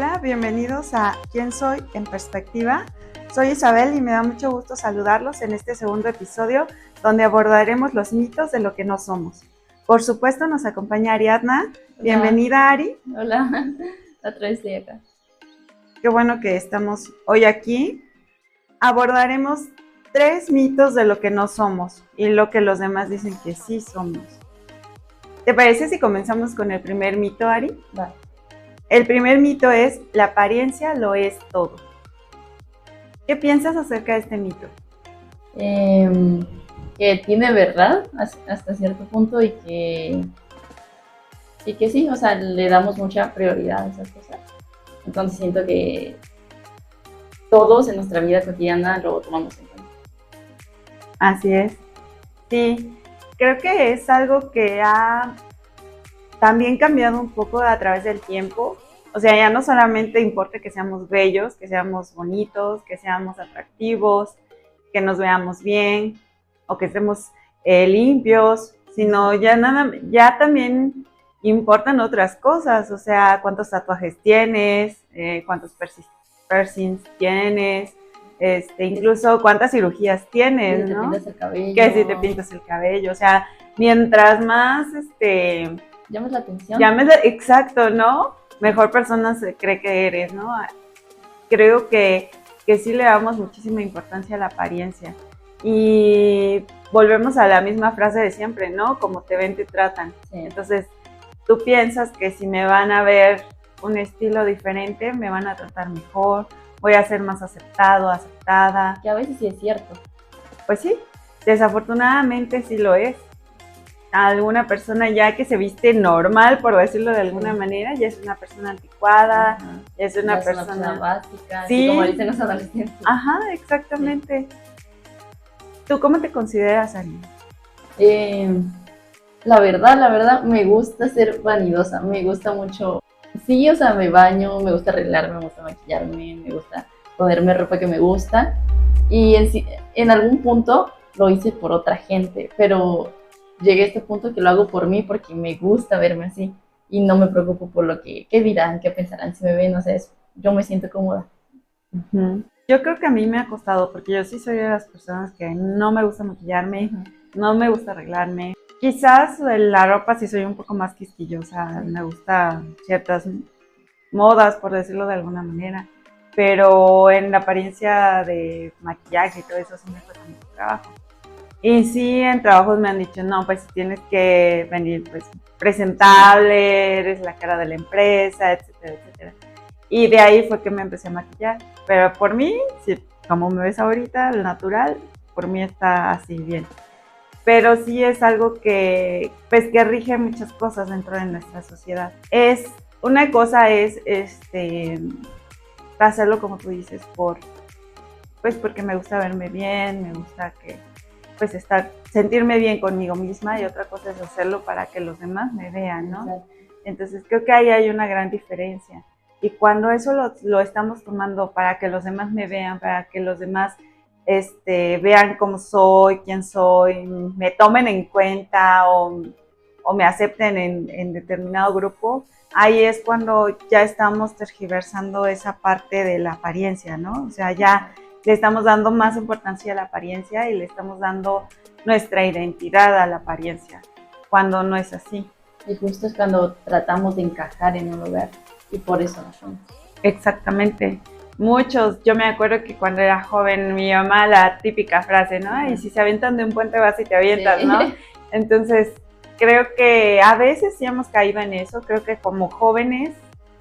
Hola, bienvenidos a ¿Quién soy en perspectiva? Soy Isabel y me da mucho gusto saludarlos en este segundo episodio donde abordaremos los mitos de lo que no somos. Por supuesto nos acompaña Ariadna. Hola. Bienvenida, Ari. Hola, otra vez estoy acá. Qué bueno que estamos hoy aquí. Abordaremos 3 mitos de lo que no somos y lo que los demás dicen que sí somos. ¿Te parece si comenzamos con el primer mito, Ari? Vale. El primer mito es: la apariencia lo es todo. ¿Qué piensas acerca de este mito? Que tiene verdad hasta cierto punto y que sí, o sea, le damos mucha prioridad a esas cosas. Entonces siento que todos en nuestra vida cotidiana lo tomamos en cuenta. Así es. Sí, creo que es algo que ha también cambiado un poco a través del tiempo. O sea, ya no solamente importa que seamos bellos, que seamos bonitos, que seamos atractivos, que nos veamos bien o que estemos limpios, sino ya también importan otras cosas. O sea, cuántos tatuajes tienes, cuántos piercings tienes, incluso cuántas cirugías tienes, ¿no? Que si te pintas el cabello. Que si te pintas el cabello. O sea, mientras más llames la atención. Exacto, ¿no? Mejor persona se cree que eres, ¿no? Creo que sí le damos muchísima importancia a la apariencia. Y volvemos a la misma frase de siempre, ¿no? Como te ven, te tratan. Sí. Entonces, tú piensas que si me van a ver un estilo diferente, me van a tratar mejor, voy a ser más aceptado, aceptada. Que a veces sí es cierto. Pues sí, desafortunadamente sí lo es. Alguna persona ya que se viste normal, por decirlo de alguna manera, ya es una persona anticuada, ya es una persona básica, sí, como dicen los adolescentes. Ajá, exactamente. Sí. ¿Tú cómo te consideras, Ari? La verdad, me gusta ser vanidosa, me gusta mucho. Sí, o sea, me baño, me gusta arreglarme, me gusta maquillarme, me gusta ponerme ropa que me gusta. Y en algún punto lo hice por otra gente, pero llegué a este punto que lo hago por mí porque me gusta verme así y no me preocupo por lo que dirán, qué pensarán si me ven, o sea, yo me siento cómoda. Uh-huh. Yo creo que a mí me ha costado porque yo sí soy de las personas que no me gusta maquillarme, no me gusta arreglarme. Quizás la ropa sí soy un poco más quisquillosa, me gusta ciertas modas, por decirlo de alguna manera, pero en la apariencia de maquillaje y todo eso sí me cuesta mucho trabajo. Y sí, en trabajos me han dicho, no, pues tienes que venir pues presentable, eres la cara de la empresa, etcétera, etcétera. Y de ahí fue que me empecé a maquillar. Pero por mí, sí, como me ves ahorita, lo natural, por mí está así bien. Pero sí es algo que, pues, que rige muchas cosas dentro de nuestra sociedad. Una cosa es hacerlo como tú dices, porque me gusta verme bien, me gusta que pues sentirme bien conmigo misma, y otra cosa es hacerlo para que los demás me vean, ¿no? Exacto. Entonces creo que ahí hay una gran diferencia. Y cuando eso lo estamos tomando para que los demás me vean, para que los demás vean cómo soy, quién soy, me tomen en cuenta o me acepten en determinado grupo, ahí es cuando ya estamos tergiversando esa parte de la apariencia, ¿no? O sea, ya le estamos dando más importancia a la apariencia y le estamos dando nuestra identidad a la apariencia, cuando no es así. Y justo es cuando tratamos de encajar en un lugar y por eso no somos. Exactamente. Yo me acuerdo que cuando era joven, mi mamá, la típica frase, ¿no? Y si se avientan de un puente vas y te avientas, sí, ¿no? Entonces, creo que a veces sí hemos caído en eso. Creo que como jóvenes,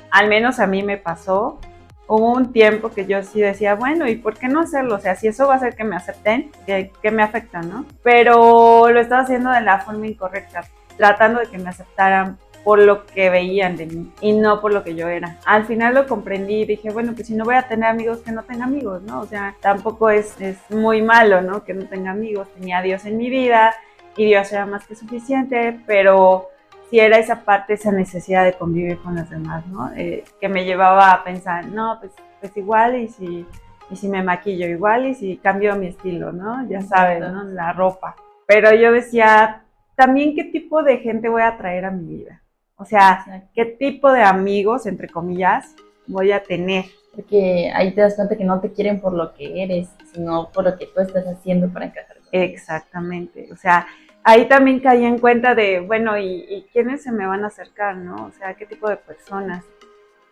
al menos a mí me pasó, hubo un tiempo que yo sí decía, bueno, ¿y por qué no hacerlo? O sea, si eso va a hacer que me acepten, que me afecta, ¿no? Pero lo estaba haciendo de la forma incorrecta, tratando de que me aceptaran por lo que veían de mí y no por lo que yo era. Al final lo comprendí y dije, bueno, pues si no voy a tener amigos, que no tenga amigos, ¿no? O sea, tampoco es muy malo, ¿no? Que no tenga amigos. Tenía a Dios en mi vida y Dios era más que suficiente, pero sí era esa parte, esa necesidad de convivir con los demás, ¿no? Que me llevaba a pensar, no, pues igual y si me maquillo igual y si cambio mi estilo, ¿no? Ya sabes, ¿no? La ropa. Pero yo decía, también qué tipo de gente voy a traer a mi vida. O sea, ¿qué tipo de amigos, entre comillas, voy a tener. Porque ahí te das cuenta que no te quieren por lo que eres, sino por lo que tú estás haciendo para encajar. Exactamente, o sea, ahí también caí en cuenta de, bueno, ¿y quiénes se me van a acercar, no? O sea, ¿qué tipo de personas?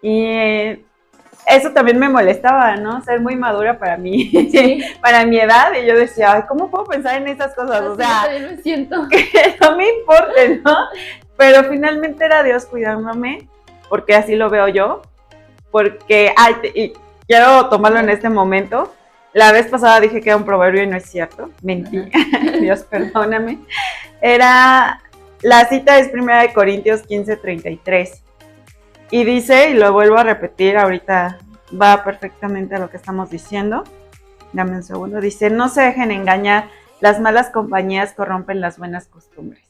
Y eso también me molestaba, ¿no? Ser muy madura para mí, sí. Para mi edad, y yo decía, ay, ¿cómo puedo pensar en esas cosas? Así o sea, yo me siento. Que no me importe, ¿no? Pero finalmente era Dios cuidándome, porque así lo veo yo, porque, ay, y quiero tomarlo en este momento. La vez pasada dije que era un proverbio y no es cierto, mentí, Dios perdóname. La cita es 1 Corintios 15:33 y dice, y lo vuelvo a repetir, ahorita va perfectamente a lo que estamos diciendo, dame un segundo, dice, no se dejen engañar, las malas compañías corrompen las buenas costumbres.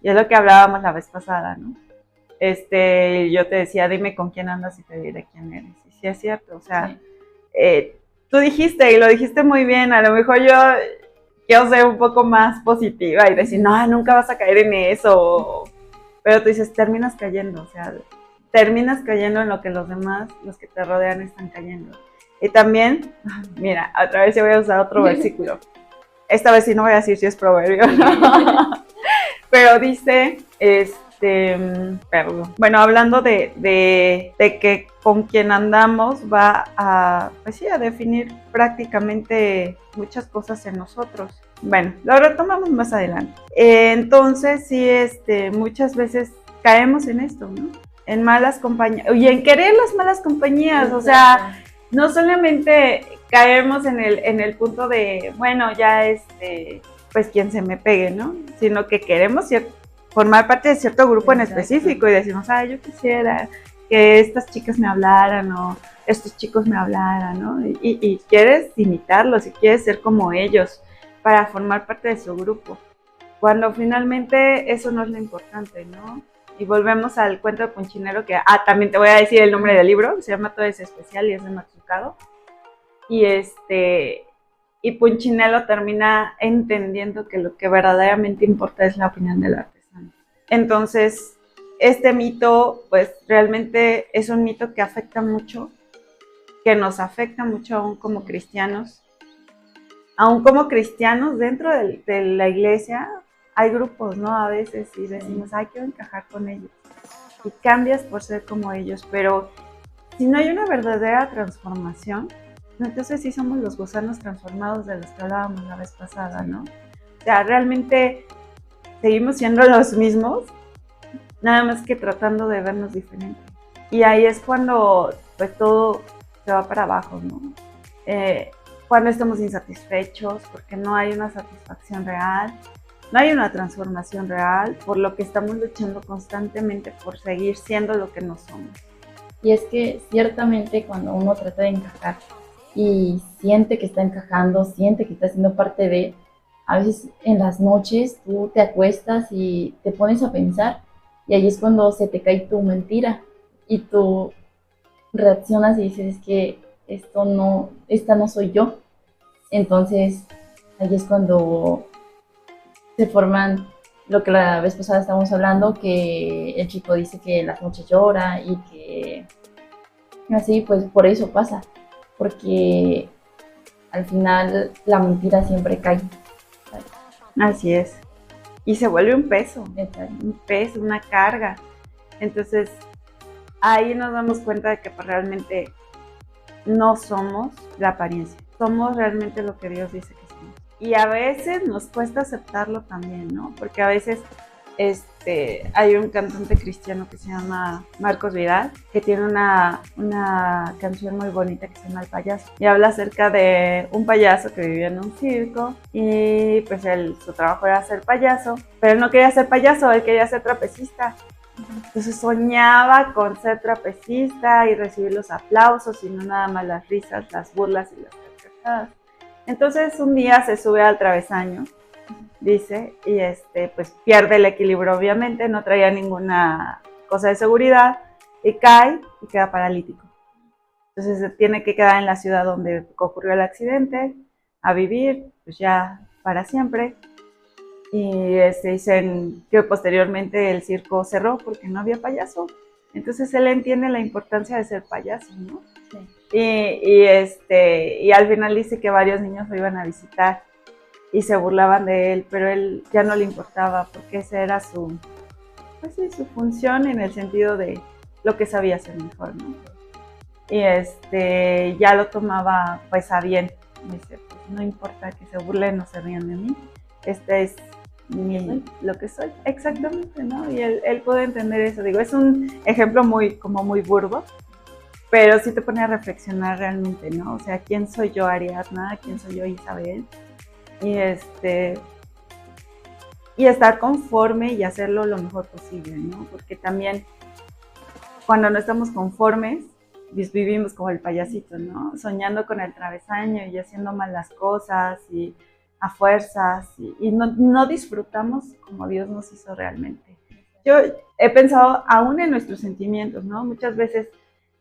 Y es lo que hablábamos la vez pasada, ¿no? Yo te decía, dime con quién andas y te diré quién eres. Y sí es cierto, o sea, tú dijiste, y lo dijiste muy bien, a lo mejor yo quiero ser un poco más positiva y decir, no, nunca vas a caer en eso, pero tú dices, terminas cayendo, o sea, terminas cayendo en lo que los demás, los que te rodean, están cayendo. Y también, mira, otra vez yo voy a usar otro versículo. Esta vez sí no voy a decir si es proverbio, pero dice, perdón. Bueno, hablando de que con quien andamos va a, pues sí, a definir prácticamente muchas cosas en nosotros. Bueno, lo retomamos más adelante. Entonces, sí, muchas veces caemos en esto, ¿no? En malas compañías, y en querer las malas compañías, o sea, no solamente caemos en el punto de, bueno, ya pues quien se me pegue, ¿no? Sino que queremos formar parte de cierto grupo en específico y decimos, ay, yo quisiera que estas chicas me hablaran o estos chicos me hablaran, ¿no? Y quieres imitarlos y quieres ser como ellos para formar parte de su grupo, cuando finalmente eso no es lo importante, ¿no? Y volvemos al cuento de Punchinello, que también te voy a decir el nombre del libro, se llama Todo es especial y es de Matsukato. Y Punchinello termina entendiendo que lo que verdaderamente importa es la opinión del artesano. Entonces, este mito, pues realmente es un mito que afecta mucho, que nos afecta mucho aún como cristianos. Aún como cristianos dentro de la iglesia hay grupos, ¿no? A veces y decimos, ay, quiero encajar con ellos. Y cambias por ser como ellos, pero si no hay una verdadera transformación, entonces sí somos los gusanos transformados de los que hablábamos la vez pasada, ¿no? O sea, realmente seguimos siendo los mismos, nada más que tratando de vernos diferentes. Y ahí es cuando pues todo se va para abajo, ¿no? Cuando estamos insatisfechos, porque no hay una satisfacción real, no hay una transformación real, por lo que estamos luchando constantemente por seguir siendo lo que no somos. Y es que ciertamente cuando uno trata de encajar y siente que está encajando, siente que está siendo parte de, a veces en las noches tú te acuestas y te pones a pensar y ahí es cuando se te cae tu mentira y tú reaccionas y dices, es que esta no soy yo. Entonces ahí es cuando se forman lo que la vez pasada estábamos hablando, que el chico dice que en las noches llora y que así, pues por eso pasa, porque al final la mentira siempre cae. Así es. Y se vuelve un peso, una carga. Entonces, ahí nos damos cuenta de que pues, realmente no somos la apariencia, somos realmente lo que Dios dice que somos. Y a veces nos cuesta aceptarlo también, ¿no? Porque a veces hay un cantante cristiano que se llama Marcos Vidal, que tiene una canción muy bonita que se llama El Payaso, y habla acerca de un payaso que vivía en un circo y pues su trabajo era ser payaso, pero él no quería ser payaso, él quería ser trapecista. Entonces soñaba con ser trapecista y recibir los aplausos y no nada más las risas, las burlas y las carcajadas. Entonces un día se sube al travesaño, dice, y pues pierde el equilibrio obviamente, no traía ninguna cosa de seguridad y cae y queda paralítico. Entonces se tiene que quedar en la ciudad donde ocurrió el accidente, a vivir pues ya para siempre. Y dicen que posteriormente el circo cerró porque no había payaso. Entonces él entiende la importancia de ser payaso, ¿no? Sí. Y al final dice que varios niños lo iban a visitar y se burlaban de él, pero él ya no le importaba porque esa era su, pues sí, su función en el sentido de lo que sabía hacer mejor, ¿no? Y ya lo tomaba pues a bien. Me dice, pues no importa que se burlen o se rían de mí, este es lo que soy, exactamente, ¿no? Y él puede entender eso, digo, es un ejemplo como muy burdo, pero sí te pone a reflexionar realmente, ¿no? O sea, ¿quién soy yo, Ariadna? ¿Quién soy yo, Isabel? Y estar conforme y hacerlo lo mejor posible, ¿no? Porque también cuando no estamos conformes, vivimos como el payasito, ¿no? Soñando con el travesaño y haciendo mal las cosas y a fuerzas y no disfrutamos como Dios nos hizo realmente. Yo he pensado aún en nuestros sentimientos, ¿no? Muchas veces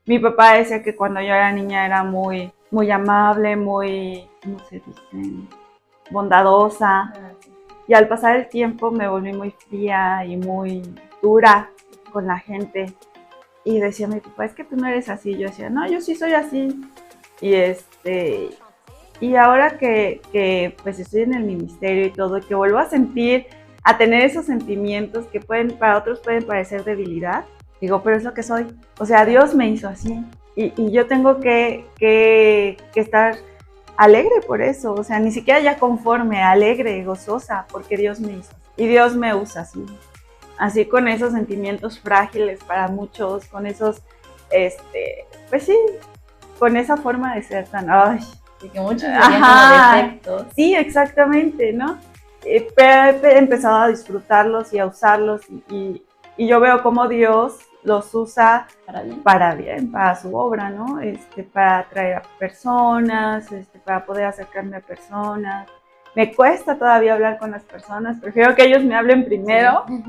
mi papá decía que cuando yo era niña era muy, muy amable, muy, ¿cómo se dice? Bondadosa. Y al pasar el tiempo me volví muy fría y muy dura con la gente. Y decía mi papá, es que tú no eres así. Yo decía, no, yo sí soy así. Y ahora que pues estoy en el ministerio y todo, que vuelvo a tener esos sentimientos que para otros pueden parecer debilidad, digo, pero es lo que soy. O sea, Dios me hizo así. Y yo tengo que estar alegre por eso. O sea, ni siquiera ya conforme, alegre, gozosa, porque Dios me hizo. Y Dios me usa así. Así con esos sentimientos frágiles para muchos, con esos, pues sí, con esa forma de ser tan, ay. Y que muchos verían como defectos. Sí, exactamente, ¿no? Pero he empezado a disfrutarlos y a usarlos y yo veo cómo Dios los usa para bien, para su obra, ¿no? Para atraer a personas, para poder acercarme a personas. Me cuesta todavía hablar con las personas, prefiero que ellos me hablen primero. Sí.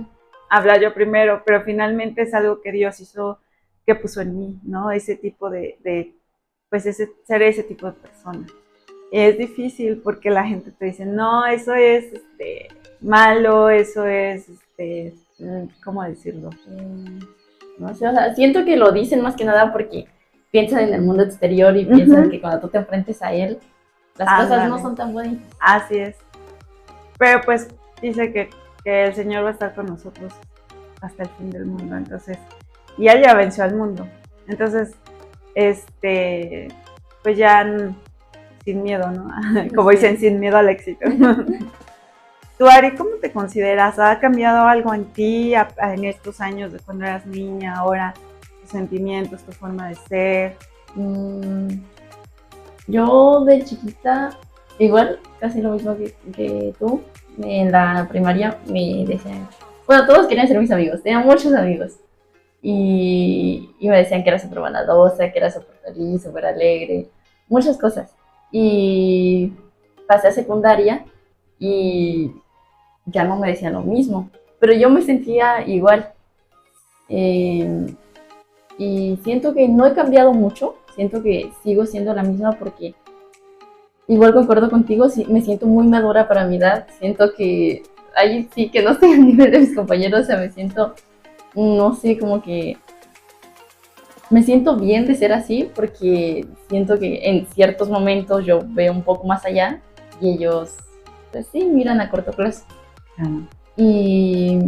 Hablar yo primero, pero finalmente es algo que Dios hizo, que puso en mí, ¿no? Ese tipo pues ser ese tipo de persona. Es difícil porque la gente te dice, no, eso es malo, eso es, ¿cómo decirlo? No sé, o sea, siento que lo dicen más que nada porque piensan en el mundo exterior y piensan que cuando tú te enfrentes a él, las cosas no son tan buenas. Así es. Pero pues dice que el Señor va a estar con nosotros hasta el fin del mundo, entonces, y Él ya venció al mundo, entonces, pues ya sin miedo, ¿no? Como dicen, sin miedo al éxito. Tú, Ari, ¿cómo te consideras? ¿Ha cambiado algo en ti en estos años de cuando eras niña, ahora, tus sentimientos, tu forma de ser? Yo de chiquita, igual, casi lo mismo que tú, en la primaria me decían, bueno, todos querían ser mis amigos, tenía muchos amigos. Y me decían que era súper bondadosa, que era súper feliz, súper alegre, muchas cosas. Y pasé a secundaria y ya no me decían lo mismo, pero yo me sentía igual. Y siento que no he cambiado mucho, siento que sigo siendo la misma porque igual concuerdo contigo, sí, me siento muy madura para mi edad, siento que ahí sí que no estoy al nivel de mis compañeros, o sea, me siento, no sé, como que me siento bien de ser así porque siento que en ciertos momentos yo veo un poco más allá y ellos, pues sí, miran a corto plazo. Y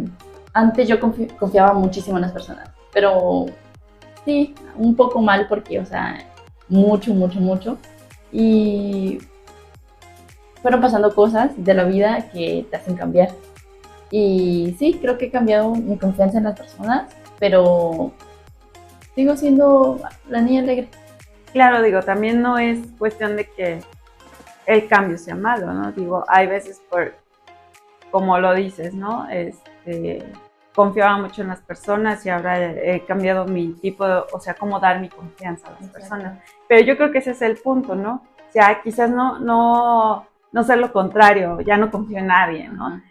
antes yo confiaba muchísimo en las personas, pero sí, un poco mal porque, o sea, mucho. Y fueron pasando cosas de la vida que te hacen cambiar. Y sí, creo que he cambiado mi confianza en las personas, pero sigo siendo la niña alegre. Claro, digo, también no es cuestión de que el cambio sea malo, ¿no? Digo, hay veces como lo dices, ¿no? Confiaba mucho en las personas y ahora he cambiado mi tipo o sea, cómo dar mi confianza a las personas. Pero yo creo que ese es el punto, ¿no? O sea, quizás no ser lo contrario, ya no confío en nadie, ¿no?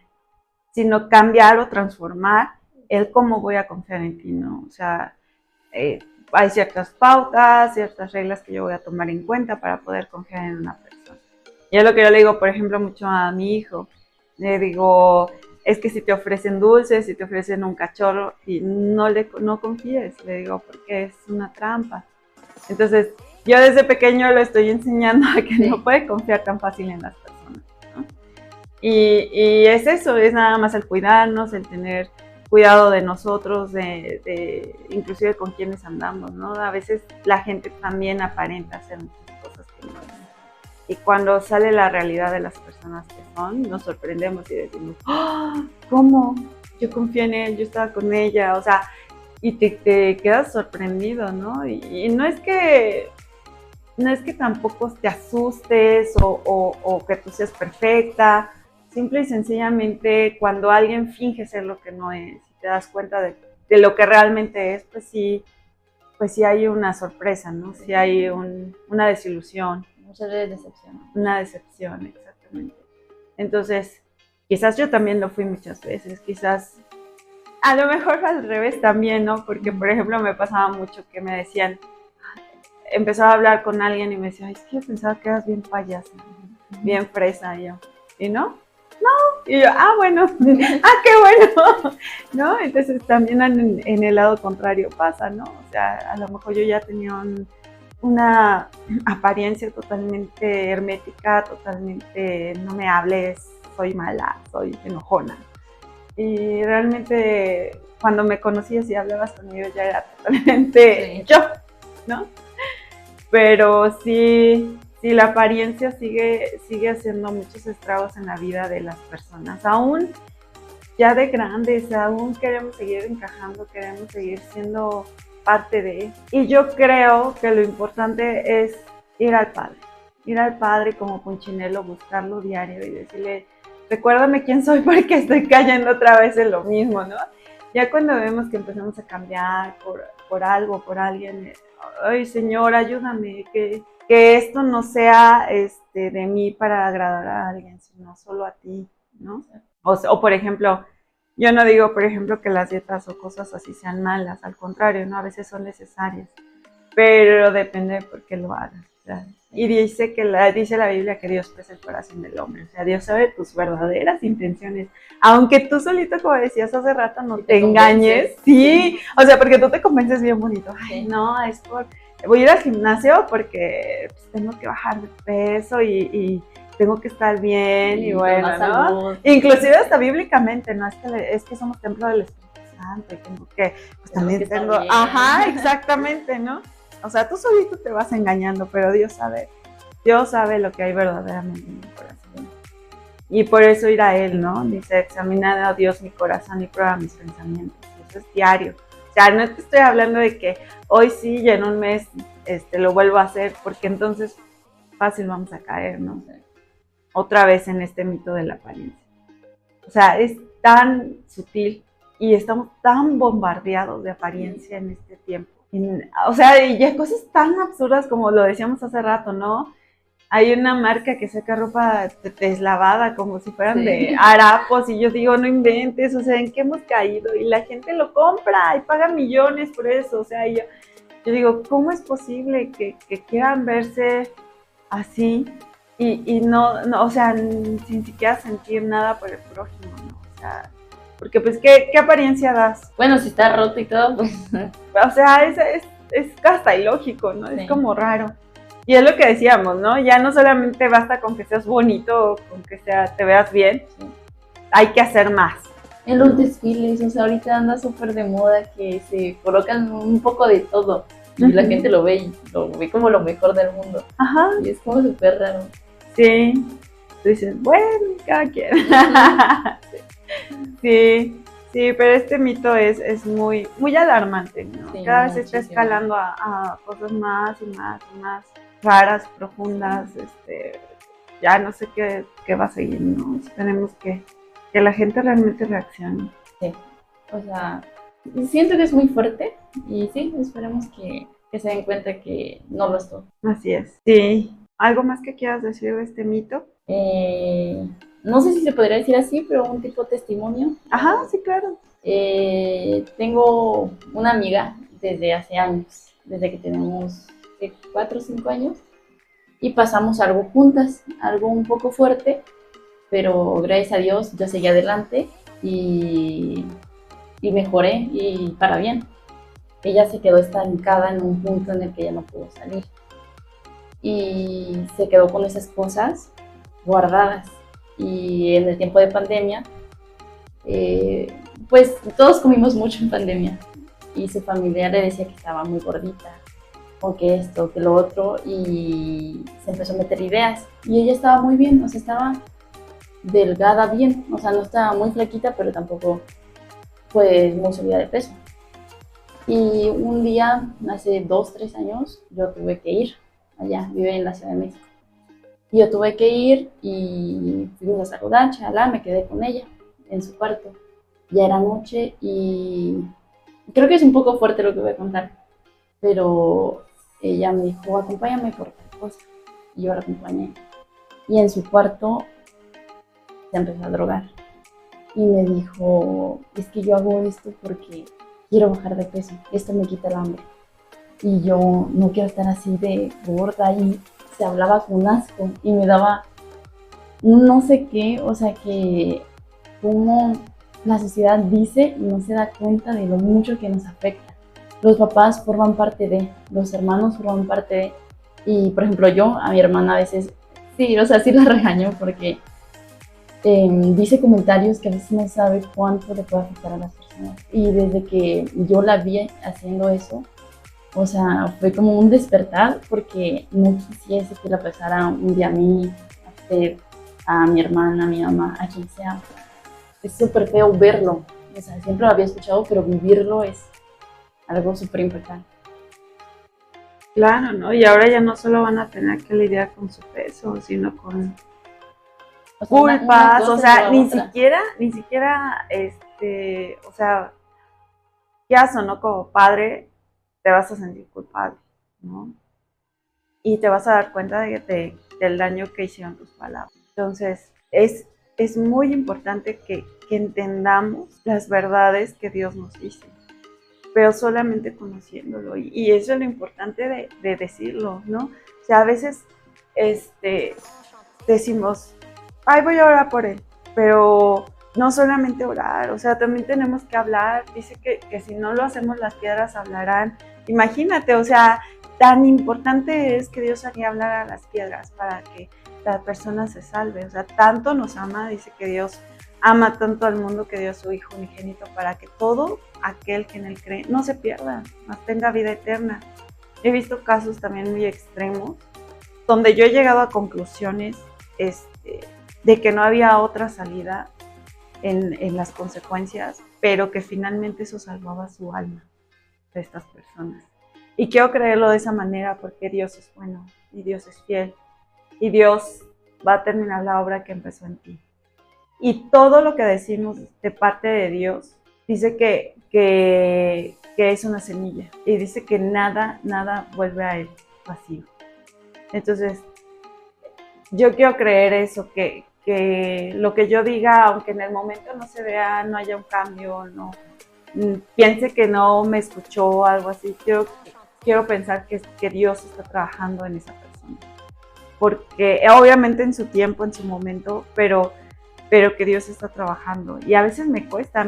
Sino cambiar o transformar el cómo voy a confiar en ti, ¿no? O sea, hay ciertas pautas, ciertas reglas que yo voy a tomar en cuenta para poder confiar en una persona. Y es lo que yo le digo, por ejemplo, mucho a mi hijo. Le digo, es que si te ofrecen dulces, si te ofrecen un cachorro, y no confíes, le digo, porque es una trampa. Entonces, yo desde pequeño lo estoy enseñando a que no puede confiar tan fácil en las personas, ¿no? Y es eso, es nada más el cuidarnos, el tener cuidado de nosotros, inclusive con quienes andamos, ¿no? A veces la gente también aparenta hacer muchas cosas que no es. Y cuando sale la realidad de las personas que son, nos sorprendemos y decimos, ¡oh! ¿Cómo? Yo confié en él, yo estaba con ella, o sea, y te quedas sorprendido, ¿no? Y no es que tampoco te asustes o que tú seas perfecta, simple y sencillamente cuando alguien finge ser lo que no es y te das cuenta de lo que realmente es, pues sí hay una sorpresa, ¿no? Sí hay una desilusión. Muchas veces decepción. Una decepción, exactamente. Entonces, quizás yo también lo fui muchas veces, quizás a lo mejor al revés también, ¿no? Porque, por ejemplo, me pasaba mucho que me decían, empezaba a hablar con alguien y me decía, es que yo pensaba que eras bien payasa, bien fresa, y yo, ¿y no? No, y yo, bueno, qué bueno, ¿no? Entonces también en el lado contrario pasa, ¿no? O sea, a lo mejor yo ya tenía una apariencia totalmente hermética, totalmente no me hables, soy mala, soy enojona. Y realmente cuando me conocías y hablabas conmigo ya era totalmente yo, ¿no? Pero sí, la apariencia sigue haciendo muchos estragos en la vida de las personas. Aún ya de grandes, aún queremos seguir encajando, queremos seguir siendo parte de. Y yo creo que lo importante es ir al Padre como Punchinello, buscarlo diario y decirle, recuérdame quién soy porque estoy cayendo otra vez en lo mismo, ¿no? Ya cuando vemos que empezamos a cambiar por algo, por alguien, ay Señor, ayúdame, que esto no sea de mí para agradar a alguien, sino solo a ti, ¿no? O por ejemplo, yo no digo, por ejemplo, que las dietas o cosas así sean malas, al contrario, ¿no? A veces son necesarias, pero depende de por qué lo hagas, ¿verdad? Y dice la Biblia que Dios pesa el corazón del hombre, o sea, Dios sabe tus verdaderas intenciones, aunque tú solito, como decías hace rato, no te engañes, sí, o sea, porque tú te convences bien bonito, ay, no, es voy a ir al gimnasio porque pues, tengo que bajar de peso y tengo que estar bien y bueno, ¿no? Inclusive hasta bíblicamente, ¿no? Es que somos templo del Espíritu Santo y tengo que, pues también tengo, ajá, exactamente, ¿no? O sea, tú solito te vas engañando, pero Dios sabe lo que hay verdaderamente en mi corazón. Y por eso ir a Él, ¿no? Dice, examina a Dios mi corazón y prueba mis pensamientos. Eso es diario. O sea, no te estoy hablando de que hoy sí y en un mes lo vuelvo a hacer, porque entonces fácil vamos a caer, ¿no? Otra vez en este mito de la apariencia. O sea, es tan sutil y estamos tan bombardeados de apariencia en este tiempo. O sea, y ya cosas tan absurdas como lo decíamos hace rato, ¿no? Hay una marca que saca ropa deslavada como si fueran de harapos y yo digo, no inventes, o sea, ¿en qué hemos caído? Y la gente lo compra y paga millones por eso, o sea, yo digo, ¿cómo es posible que quieran verse así y no, o sea, sin siquiera sentir nada por el prójimo, ¿no? O sea, porque pues, ¿qué apariencia das? Bueno, si está roto y todo, pues... O sea, es hasta ilógico, ¿no? Sí. Es como raro. Y es lo que decíamos, ¿no? Ya no solamente basta con que seas bonito o con que te veas bien, sí. Hay que hacer más. En los desfiles, o sea, ahorita anda súper de moda que se colocan un poco de todo. Y la gente lo ve como lo mejor del mundo. Ajá. Y es como súper raro. Sí. Tú dices, bueno, cada quien. Sí. Sí, pero este mito es muy, muy alarmante, ¿no? Sí, cada vez se está escalando a cosas más y más y más raras, profundas, ya no sé qué va a seguir, ¿no? Esperemos que la gente realmente reaccione. Sí, o sea, siento que es muy fuerte y sí, esperemos que se den cuenta que no lo es todo. Así es, sí. ¿Algo más que quieras decir de este mito? No sé si se podría decir así, pero un tipo de testimonio. Ajá, sí, claro. Tengo una amiga desde hace años, desde que tenemos 4 o 5 años, y pasamos algo juntas, algo un poco fuerte, pero gracias a Dios yo seguí adelante y, y mejoré y para bien. Ella se quedó estancada en un punto en el que ya no pudo salir y se quedó con esas cosas guardadas. Y en el tiempo de pandemia, pues todos comimos mucho en pandemia y su familia le decía que estaba muy gordita o que esto, que lo otro, y se empezó a meter ideas y ella estaba muy bien, o sea, estaba delgada bien, o sea, no estaba muy flaquita, pero tampoco pues muy subida de peso. Y un día, hace 2, 3 años, yo tuve que ir allá, vive en la Ciudad de México. Y yo tuve que ir y fuimos a saludar, chalá, me quedé con ella en su cuarto. Ya era noche y creo que es un poco fuerte lo que voy a contar, pero ella me dijo, acompáñame por tal cosa. Y yo la acompañé. Y en su cuarto se empezó a drogar. Y me dijo, es que yo hago esto porque quiero bajar de peso, esto me quita el hambre. Y yo no quiero estar así de gorda y se hablaba con asco y me daba no sé qué, o sea que como la sociedad dice y no se da cuenta de lo mucho que nos afecta. Los papás forman parte de, los hermanos forman parte de, y por ejemplo yo, a mi hermana a veces, sí, o sea, sí la regaño porque dice comentarios que a veces no sabe cuánto le puede afectar a las personas. Y desde que yo la vi haciendo eso, o sea, fue como un despertar porque no quisiese que la pasara un día a mí, a usted, a mi hermana, a mi mamá, a quien sea. Es súper feo verlo. O sea, siempre lo había escuchado, pero vivirlo es algo súper importante. Claro, ¿no? Y ahora ya no solo van a tener que lidiar con su peso, sino con O sea, una culpas, o cosa lleva sea, a ni otra. siquiera, o sea, ya sonó como padre, te vas a sentir culpable, ¿no? Y te vas a dar cuenta del daño que hicieron tus palabras. Entonces, es muy importante que entendamos las verdades que Dios nos dice, pero solamente conociéndolo. Y eso es lo importante de decirlo, ¿no? O sea, a veces decimos, ay, voy a orar por él, pero no solamente orar, o sea, también tenemos que hablar. Dice que si no lo hacemos, las piedras hablarán. Imagínate, o sea, tan importante es que Dios haría hablar a las piedras para que la persona se salve. O sea, tanto nos ama, dice que Dios ama tanto al mundo que dio a su Hijo unigénito para que todo aquel que en él cree no se pierda, mas tenga vida eterna. He visto casos también muy extremos donde yo he llegado a conclusiones de que no había otra salida en las consecuencias, pero que finalmente eso salvaba su alma de estas personas. Y quiero creerlo de esa manera porque Dios es bueno y Dios es fiel y Dios va a terminar la obra que empezó en ti. Y todo lo que decimos de parte de Dios dice que es una semilla y dice que nada vuelve a él vacío. Entonces, yo quiero creer eso, que lo que yo diga, aunque en el momento no se vea, no haya un cambio, no piense que no me escuchó o algo así, quiero pensar que Dios está trabajando en esa persona. Porque obviamente en su tiempo, en su momento, pero que Dios está trabajando. Y a veces me cuesta,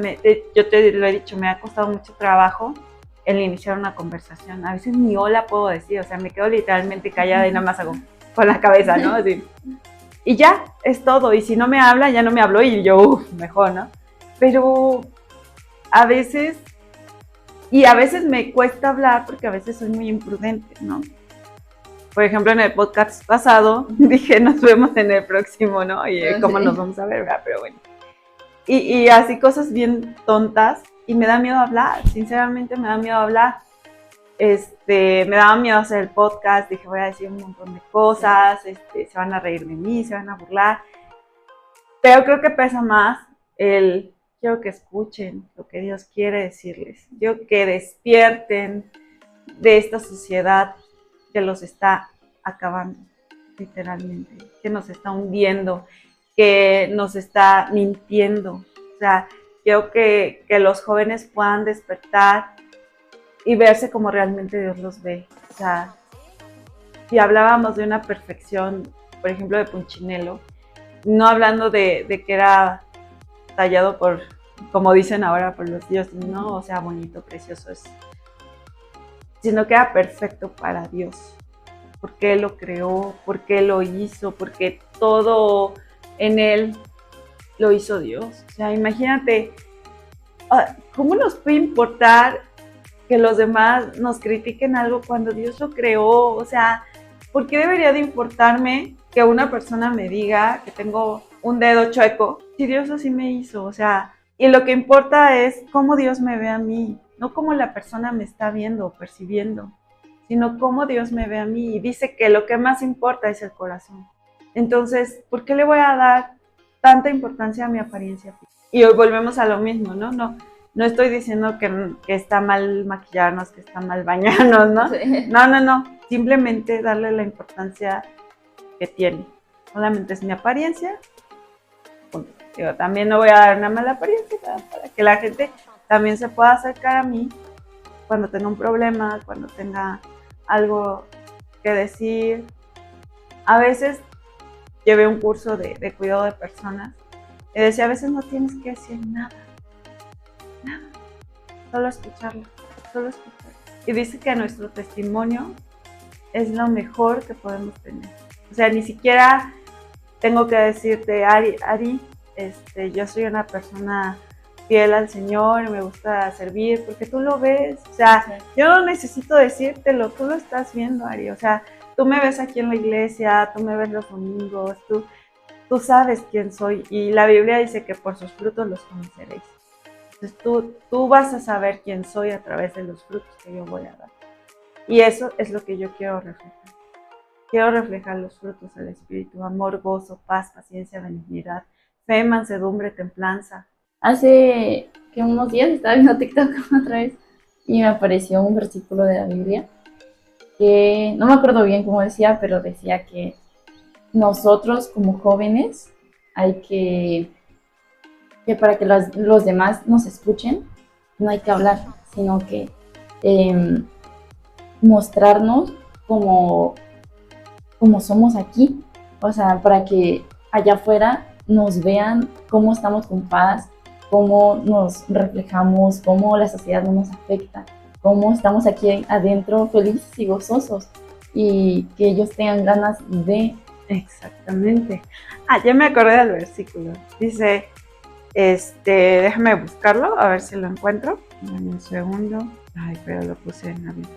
yo te lo he dicho, me ha costado mucho trabajo el iniciar una conversación. A veces ni hola puedo decir, o sea, me quedo literalmente callada y nada más hago con la cabeza, ¿no? Así. Y ya, es todo. Y si no me habla, ya no me habló y yo, mejor, ¿no? Pero a veces me cuesta hablar porque a veces soy muy imprudente, ¿no? Por ejemplo, en el podcast pasado dije, nos vemos en el próximo, ¿no? Y cómo nos vamos a ver, ¿verdad? Pero bueno. Y así cosas bien tontas y me da miedo hablar, sinceramente me da miedo hablar. Me daba miedo hacer el podcast, dije voy a decir un montón de cosas, se van a reír de mí, se van a burlar, pero creo que pesa más quiero que escuchen lo que Dios quiere decirles, quiero que despierten de esta sociedad que los está acabando, literalmente, que nos está hundiendo, que nos está mintiendo. O sea, quiero que los jóvenes puedan despertar y verse como realmente Dios los ve. O sea, si hablábamos de una perfección, por ejemplo, de Punchinello, no hablando de que era tallado por como dicen ahora por los dioses, no, o sea, bonito, precioso, sino queda perfecto para Dios, porque Él lo creó, porque Él lo hizo, porque todo en Él lo hizo Dios. O sea, imagínate, ¿cómo nos puede importar que los demás nos critiquen algo cuando Dios lo creó? O sea, ¿por qué debería de importarme que una persona me diga que tengo un dedo chueco si Dios así me hizo? O sea, y lo que importa es cómo Dios me ve a mí, no cómo la persona me está viendo o percibiendo, sino cómo Dios me ve a mí. Y dice que lo que más importa es el corazón. Entonces, ¿por qué le voy a dar tanta importancia a mi apariencia física? Y hoy volvemos a lo mismo, ¿no? No estoy diciendo que está mal maquillarnos, que está mal bañarnos, ¿no? Sí. No. Simplemente darle la importancia que tiene. Solamente es mi apariencia. Punto. Digo, también no voy a dar una mala apariencia para que la gente también se pueda acercar a mí cuando tenga un problema, cuando tenga algo que decir. A veces llevé un curso de cuidado de personas y decía, a veces no tienes que decir nada, solo escucharlo. Y dice que nuestro testimonio es lo mejor que podemos tener. O sea, ni siquiera tengo que decirte, Ari, yo soy una persona fiel al Señor, me gusta servir, porque tú lo ves. O sea, yo no necesito decírtelo, tú lo estás viendo, Ari. O sea, tú me ves aquí en la iglesia, tú me ves los domingos, tú sabes quién soy. Y la Biblia dice que por sus frutos los conoceréis. Entonces tú vas a saber quién soy a través de los frutos que yo voy a dar. Y eso es lo que yo quiero reflejar. Quiero reflejar los frutos del Espíritu: amor, gozo, paz, paciencia, benignidad, fe, mansedumbre, templanza. Hace que unos días estaba viendo TikTok otra vez y me apareció un versículo de la Biblia que no me acuerdo bien cómo decía, pero decía que nosotros como jóvenes hay que para que los demás nos escuchen, no hay que hablar, sino que mostrarnos como somos aquí, o sea, para que allá afuera nos vean cómo estamos con paz, cómo nos reflejamos, cómo la sociedad no nos afecta, cómo estamos aquí adentro felices y gozosos, y que ellos tengan ganas de... Exactamente. Ya me acordé del versículo. Dice, déjame buscarlo, a ver si lo encuentro. Dame un segundo. Ay, pero lo puse en la vida.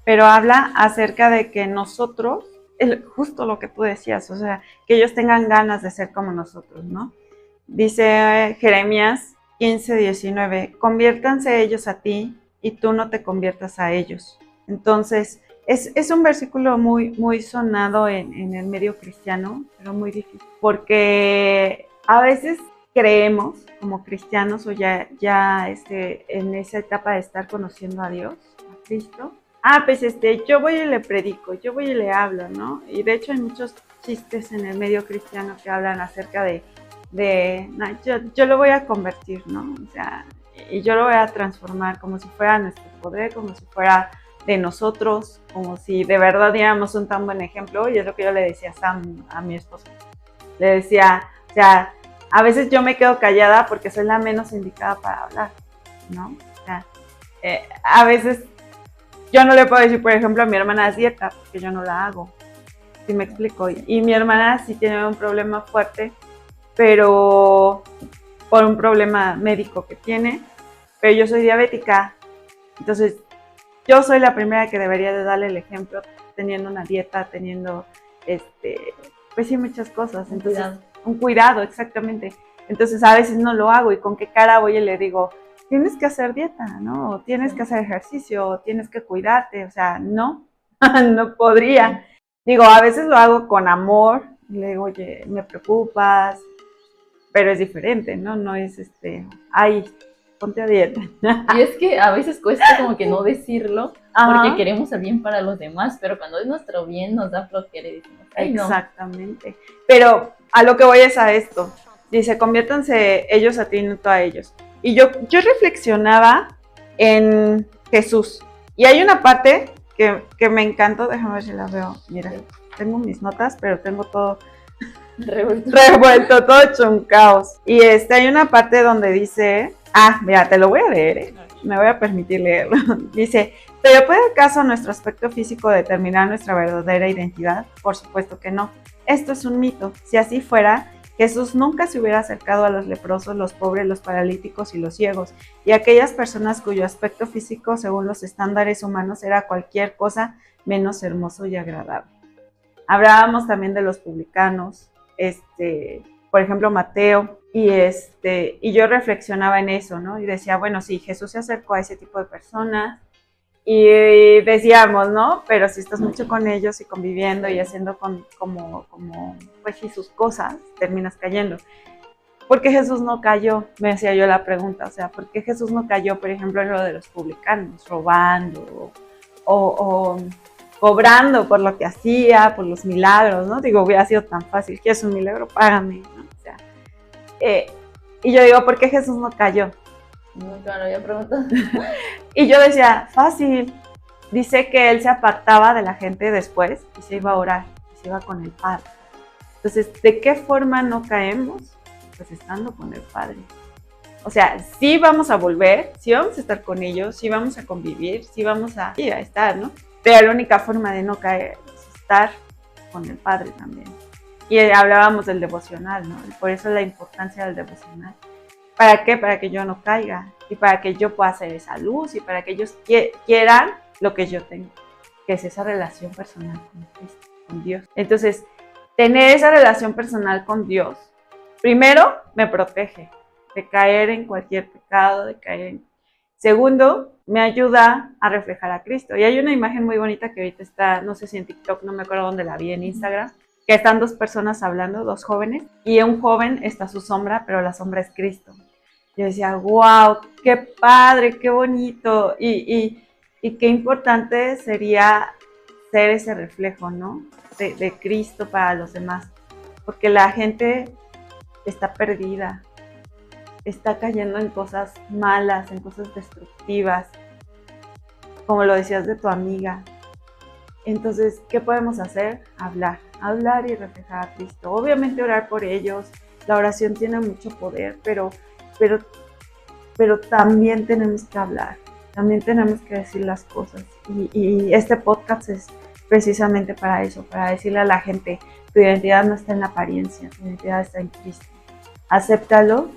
Pero habla acerca de que nosotros, justo lo que tú decías, o sea, que ellos tengan ganas de ser como nosotros, ¿no? Dice Jeremías 15:19, conviértanse ellos a ti y tú no te conviertas a ellos. Entonces, es un versículo muy, muy sonado en el medio cristiano, pero muy difícil, porque a veces creemos como cristianos o ya en esa etapa de estar conociendo a Dios, a Cristo, pues yo voy y le predico, yo voy y le hablo, ¿no? Y de hecho hay muchos chistes en el medio cristiano que hablan acerca yo lo voy a convertir, ¿no? O sea, y yo lo voy a transformar como si fuera nuestro poder, como si fuera de nosotros, como si de verdad diéramos un tan buen ejemplo. Y es lo que yo le decía a Sam, a mi esposo. Le decía, o sea, a veces yo me quedo callada porque soy la menos indicada para hablar, ¿no? O sea, a veces yo no le puedo decir, por ejemplo, a mi hermana dieta, porque yo no la hago. ¿Sí me explico? Y mi hermana sí tiene un problema fuerte, pero por un problema médico que tiene, pero yo soy diabética, entonces yo soy la primera que debería de darle el ejemplo, teniendo una dieta, teniendo, pues sí, muchas cosas. Entonces, un cuidado, exactamente. Entonces a veces no lo hago y con qué cara voy y le digo, tienes que hacer dieta, ¿no? O tienes que hacer ejercicio, o tienes que cuidarte, o sea, no, no podría. Digo, a veces lo hago con amor, le digo, oye, me preocupas, pero es diferente, ¿no? No es ponte a dieta. Y es que a veces cuesta como que no decirlo, porque queremos el bien para los demás, pero cuando es nuestro bien nos da flojera y decimos, ay, no. Exactamente. Pero a lo que voy es a esto. Dice, conviértanse ellos a ti, no tú a ellos. Y yo reflexionaba en Jesús. Y hay una parte que me encantó, déjame ver si la veo. Mira, tengo mis notas, pero tengo todo revuelto, todo hecho un caos. Y hay una parte donde dice, mira, te lo voy a leer, me voy a permitir leerlo. Dice, ¿pero puede acaso nuestro aspecto físico determinar nuestra verdadera identidad? Por supuesto que no. Esto es un mito. Si así fuera, Jesús nunca se hubiera acercado a los leprosos, los pobres, los paralíticos y los ciegos, y aquellas personas cuyo aspecto físico, según los estándares humanos, era cualquier cosa menos hermoso y agradable. Hablábamos también de los publicanos, por ejemplo, Mateo, y yo reflexionaba en eso, ¿no? Y decía, bueno, sí, Jesús se acercó a ese tipo de personas, y decíamos, ¿no? Pero si estás mucho con ellos y conviviendo y haciendo como pues sí, sus cosas, terminas cayendo. ¿Por qué Jesús no cayó? Me hacía yo la pregunta, o sea, ¿por qué Jesús no cayó, por ejemplo, en lo de los publicanos, robando o cobrando por lo que hacía, por los milagros, ¿no? Digo, hubiera sido tan fácil, ¿quieres un milagro? Págame, ¿no? O sea, y yo digo, ¿por qué Jesús no cayó? Nunca me lo había preguntado. Y yo decía, fácil. Dice que él se apartaba de la gente después y se iba a orar, y se iba con el Padre. Entonces, ¿de qué forma no caemos? Pues estando con el Padre. O sea, sí vamos a volver, sí vamos a estar con ellos, sí vamos a convivir, sí vamos a estar, ¿no? Pero la única forma de no caer es estar con el Padre también. Y hablábamos del devocional, ¿no? Y por eso la importancia del devocional. ¿Para qué? Para que yo no caiga y para que yo pueda hacer esa luz y para que ellos quieran lo que yo tengo, que es esa relación personal con Cristo, con Dios. Entonces, tener esa relación personal con Dios, primero, me protege de caer en cualquier pecado, de caer en... Segundo, me ayuda a reflejar a Cristo. Y hay una imagen muy bonita que ahorita está, no sé si en TikTok, no me acuerdo dónde la vi, en Instagram, que están dos personas hablando, dos jóvenes, y un joven está su sombra, pero la sombra es Cristo. Yo decía, wow, qué padre, qué bonito, y qué importante sería ser ese reflejo, ¿no? De Cristo para los demás, porque la gente está perdida, está cayendo en cosas malas, en cosas destructivas, como lo decías de tu amiga. Entonces, ¿qué podemos hacer? Hablar y reflejar a Cristo. Obviamente orar por ellos, la oración tiene mucho poder, pero también tenemos que hablar, también tenemos que decir las cosas. Y este podcast es precisamente para eso, para decirle a la gente, tu identidad no está en la apariencia, tu identidad está en Cristo. Acéptalo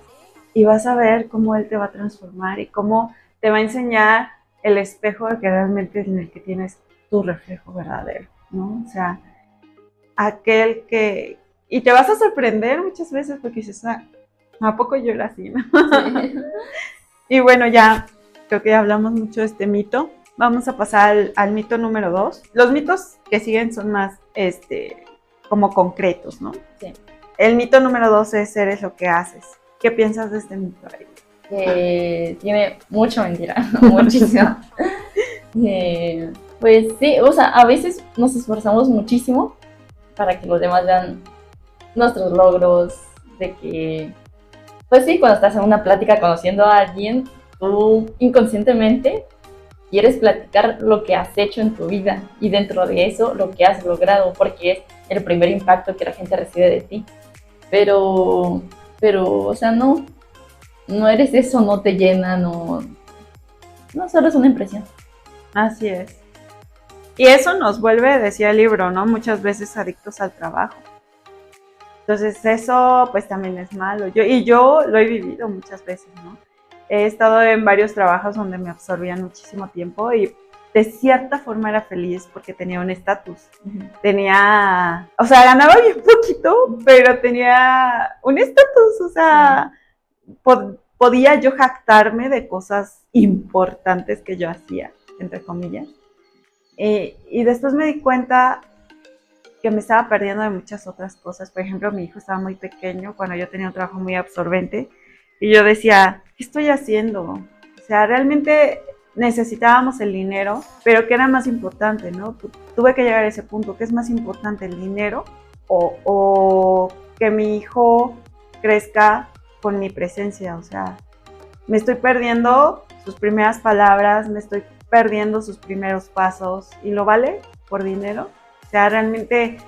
y vas a ver cómo Él te va a transformar y cómo te va a enseñar el espejo que realmente es en el que tienes tu reflejo verdadero, ¿no? O sea, aquel que... Y te vas a sorprender muchas veces porque dices, ¿a poco yo era así, no? Sí. Y bueno, ya creo que ya hablamos mucho de este mito. Vamos a pasar al mito número 2. Los mitos que siguen son más, como concretos, ¿no? Sí. El mito número 2 es eres lo que haces. ¿Qué piensas de este mito, Ari? Tiene mucha mentira, muchísima. Pues sí, o sea, a veces nos esforzamos muchísimo para que los demás vean nuestros logros, de que, pues sí, cuando estás en una plática conociendo a alguien, tú inconscientemente quieres platicar lo que has hecho en tu vida y dentro de eso lo que has logrado, porque es el primer impacto que la gente recibe de ti. Pero o sea, no eres eso, no te llena, no, solo es una impresión. Así es. Y eso nos vuelve, decía el libro, ¿no? Muchas veces adictos al trabajo. Entonces eso pues también es malo. Yo lo he vivido muchas veces, ¿no? He estado en varios trabajos donde me absorbían muchísimo tiempo y de cierta forma era feliz porque tenía un estatus. Tenía, o sea, ganaba bien poquito, pero tenía un estatus, o sea, podía yo jactarme de cosas importantes que yo hacía, entre comillas. Y después me di cuenta que me estaba perdiendo de muchas otras cosas. Por ejemplo, mi hijo estaba muy pequeño cuando yo tenía un trabajo muy absorbente y yo decía, ¿qué estoy haciendo? O sea, realmente necesitábamos el dinero, pero ¿qué era más importante, no? Tuve que llegar a ese punto. ¿Qué es más importante, el dinero o que mi hijo crezca con mi presencia? O sea, me estoy perdiendo sus primeras palabras, me estoy perdiendo sus primeros pasos, ¿y lo vale por dinero? O sea, realmente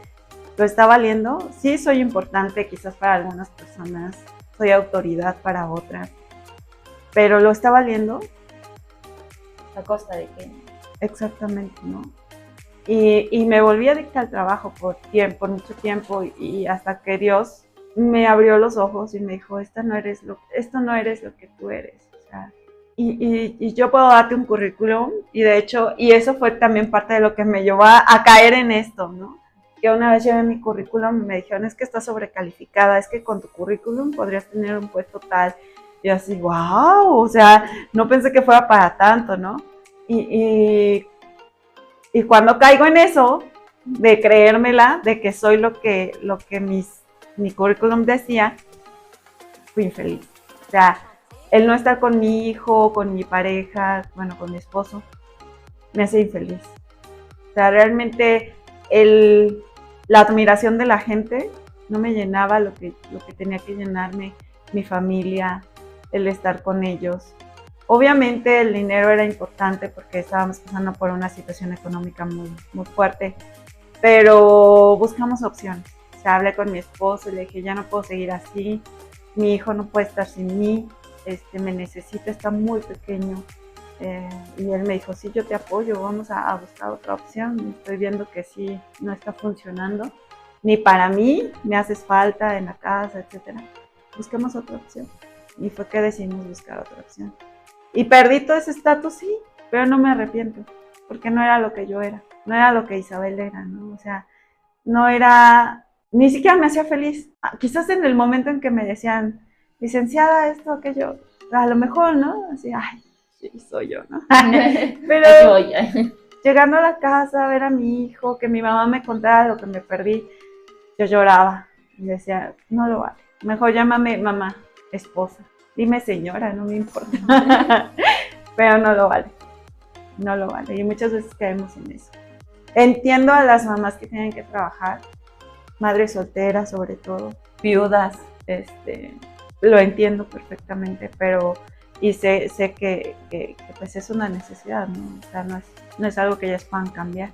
¿Lo está valiendo? Sí, soy importante quizás para algunas personas, soy autoridad para otras, pero ¿lo está valiendo? ¿A costa de qué? Exactamente, ¿no? Y me volví adicta al trabajo por mucho tiempo y hasta que Dios me abrió los ojos y me dijo, esto no eres lo que tú eres. O sea, y yo puedo darte un currículum y de hecho, y eso fue también parte de lo que me llevó a caer en esto, ¿no? Que una vez llevé mi currículum y me dijeron, es que estás sobrecalificada, es que con tu currículum podrías tener un puesto tal. Y así, wow, o sea, no pensé que fuera para tanto, ¿no? Y cuando caigo en eso, de creérmela, de que soy lo que mi currículum decía, fui infeliz. O sea, el no estar con mi hijo, con mi pareja, bueno, con mi esposo, me hace infeliz. O sea, realmente la admiración de la gente no me llenaba lo que tenía que llenarme, mi familia, el estar con ellos. Obviamente el dinero era importante porque estábamos pasando por una situación económica muy, muy fuerte, pero buscamos opciones. O sea, hablé con mi esposo y le dije, ya no puedo seguir así, mi hijo no puede estar sin mí, me necesita, está muy pequeño. Y él me dijo, sí, yo te apoyo, vamos a buscar otra opción. Estoy viendo que sí, no está funcionando, ni para mí, me haces falta en la casa, etc. Busquemos otra opción. Y fue que decidimos buscar otra opción. Y perdí todo ese estatus, sí, pero no me arrepiento, porque no era lo que yo era, no era lo que Isabel era, ¿no? O sea, no era, ni siquiera me hacía feliz. Quizás en el momento en que me decían, licenciada, esto, aquello, a lo mejor, ¿no? Así, ay, sí, soy yo, ¿no? Pero llegando a la casa, a ver a mi hijo, que mi mamá me contara lo que me perdí, yo lloraba y decía, no lo vale, mejor llámame mamá, esposa. Dime señora, no me importa. Pero no lo vale. No lo vale. Y muchas veces caemos en eso. Entiendo a las mamás que tienen que trabajar, madres solteras sobre todo, viudas, lo entiendo perfectamente, pero y sé que pues es una necesidad, ¿no? O sea, no es algo que ellas puedan cambiar.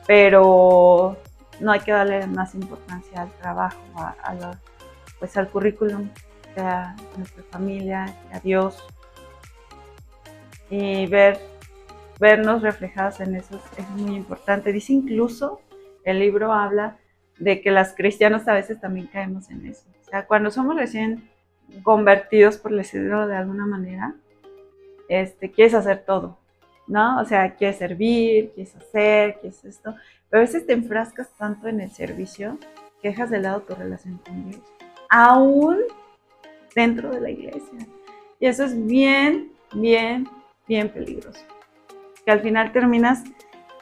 Pero no hay que darle más importancia al trabajo, pues al currículum, a nuestra familia, a Dios, y vernos reflejados en eso es muy importante. Dice incluso, el libro habla de que las cristianas a veces también caemos en eso. O sea, cuando somos recién convertidos, por decirlo de alguna manera, quieres hacer todo, ¿no? O sea, quieres servir, quieres hacer, quieres esto, pero a veces te enfrascas tanto en el servicio que dejas de lado tu relación con Dios. Aún dentro de la iglesia. Y eso es bien, bien, bien peligroso. Que al final terminas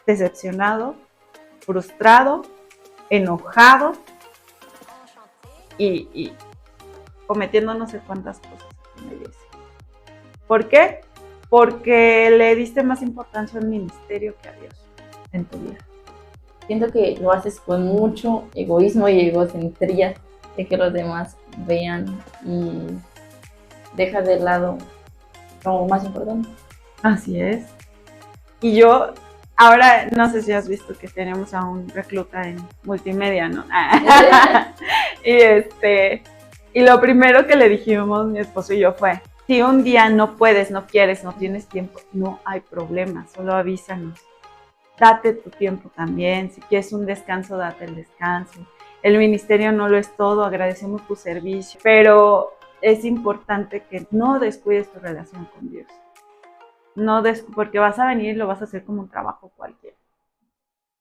decepcionado, frustrado, enojado y cometiendo no sé cuántas cosas en la iglesia. ¿Por qué? Porque le diste más importancia al ministerio que a Dios en tu vida. Siento que lo haces con mucho egoísmo y egocentría de que los demás vean y dejas de lado lo más importante. Así es. Y yo, ahora, no sé si has visto que tenemos a un recluta en multimedia, ¿no? Y lo primero que le dijimos mi esposo y yo fue, si un día no puedes, no quieres, no tienes tiempo, no hay problema, solo avísanos. Date tu tiempo también, si quieres un descanso, date el descanso. El ministerio no lo es todo, agradecemos tu servicio, pero es importante que no descuides tu relación con Dios. Porque vas a venir y lo vas a hacer como un trabajo cualquiera.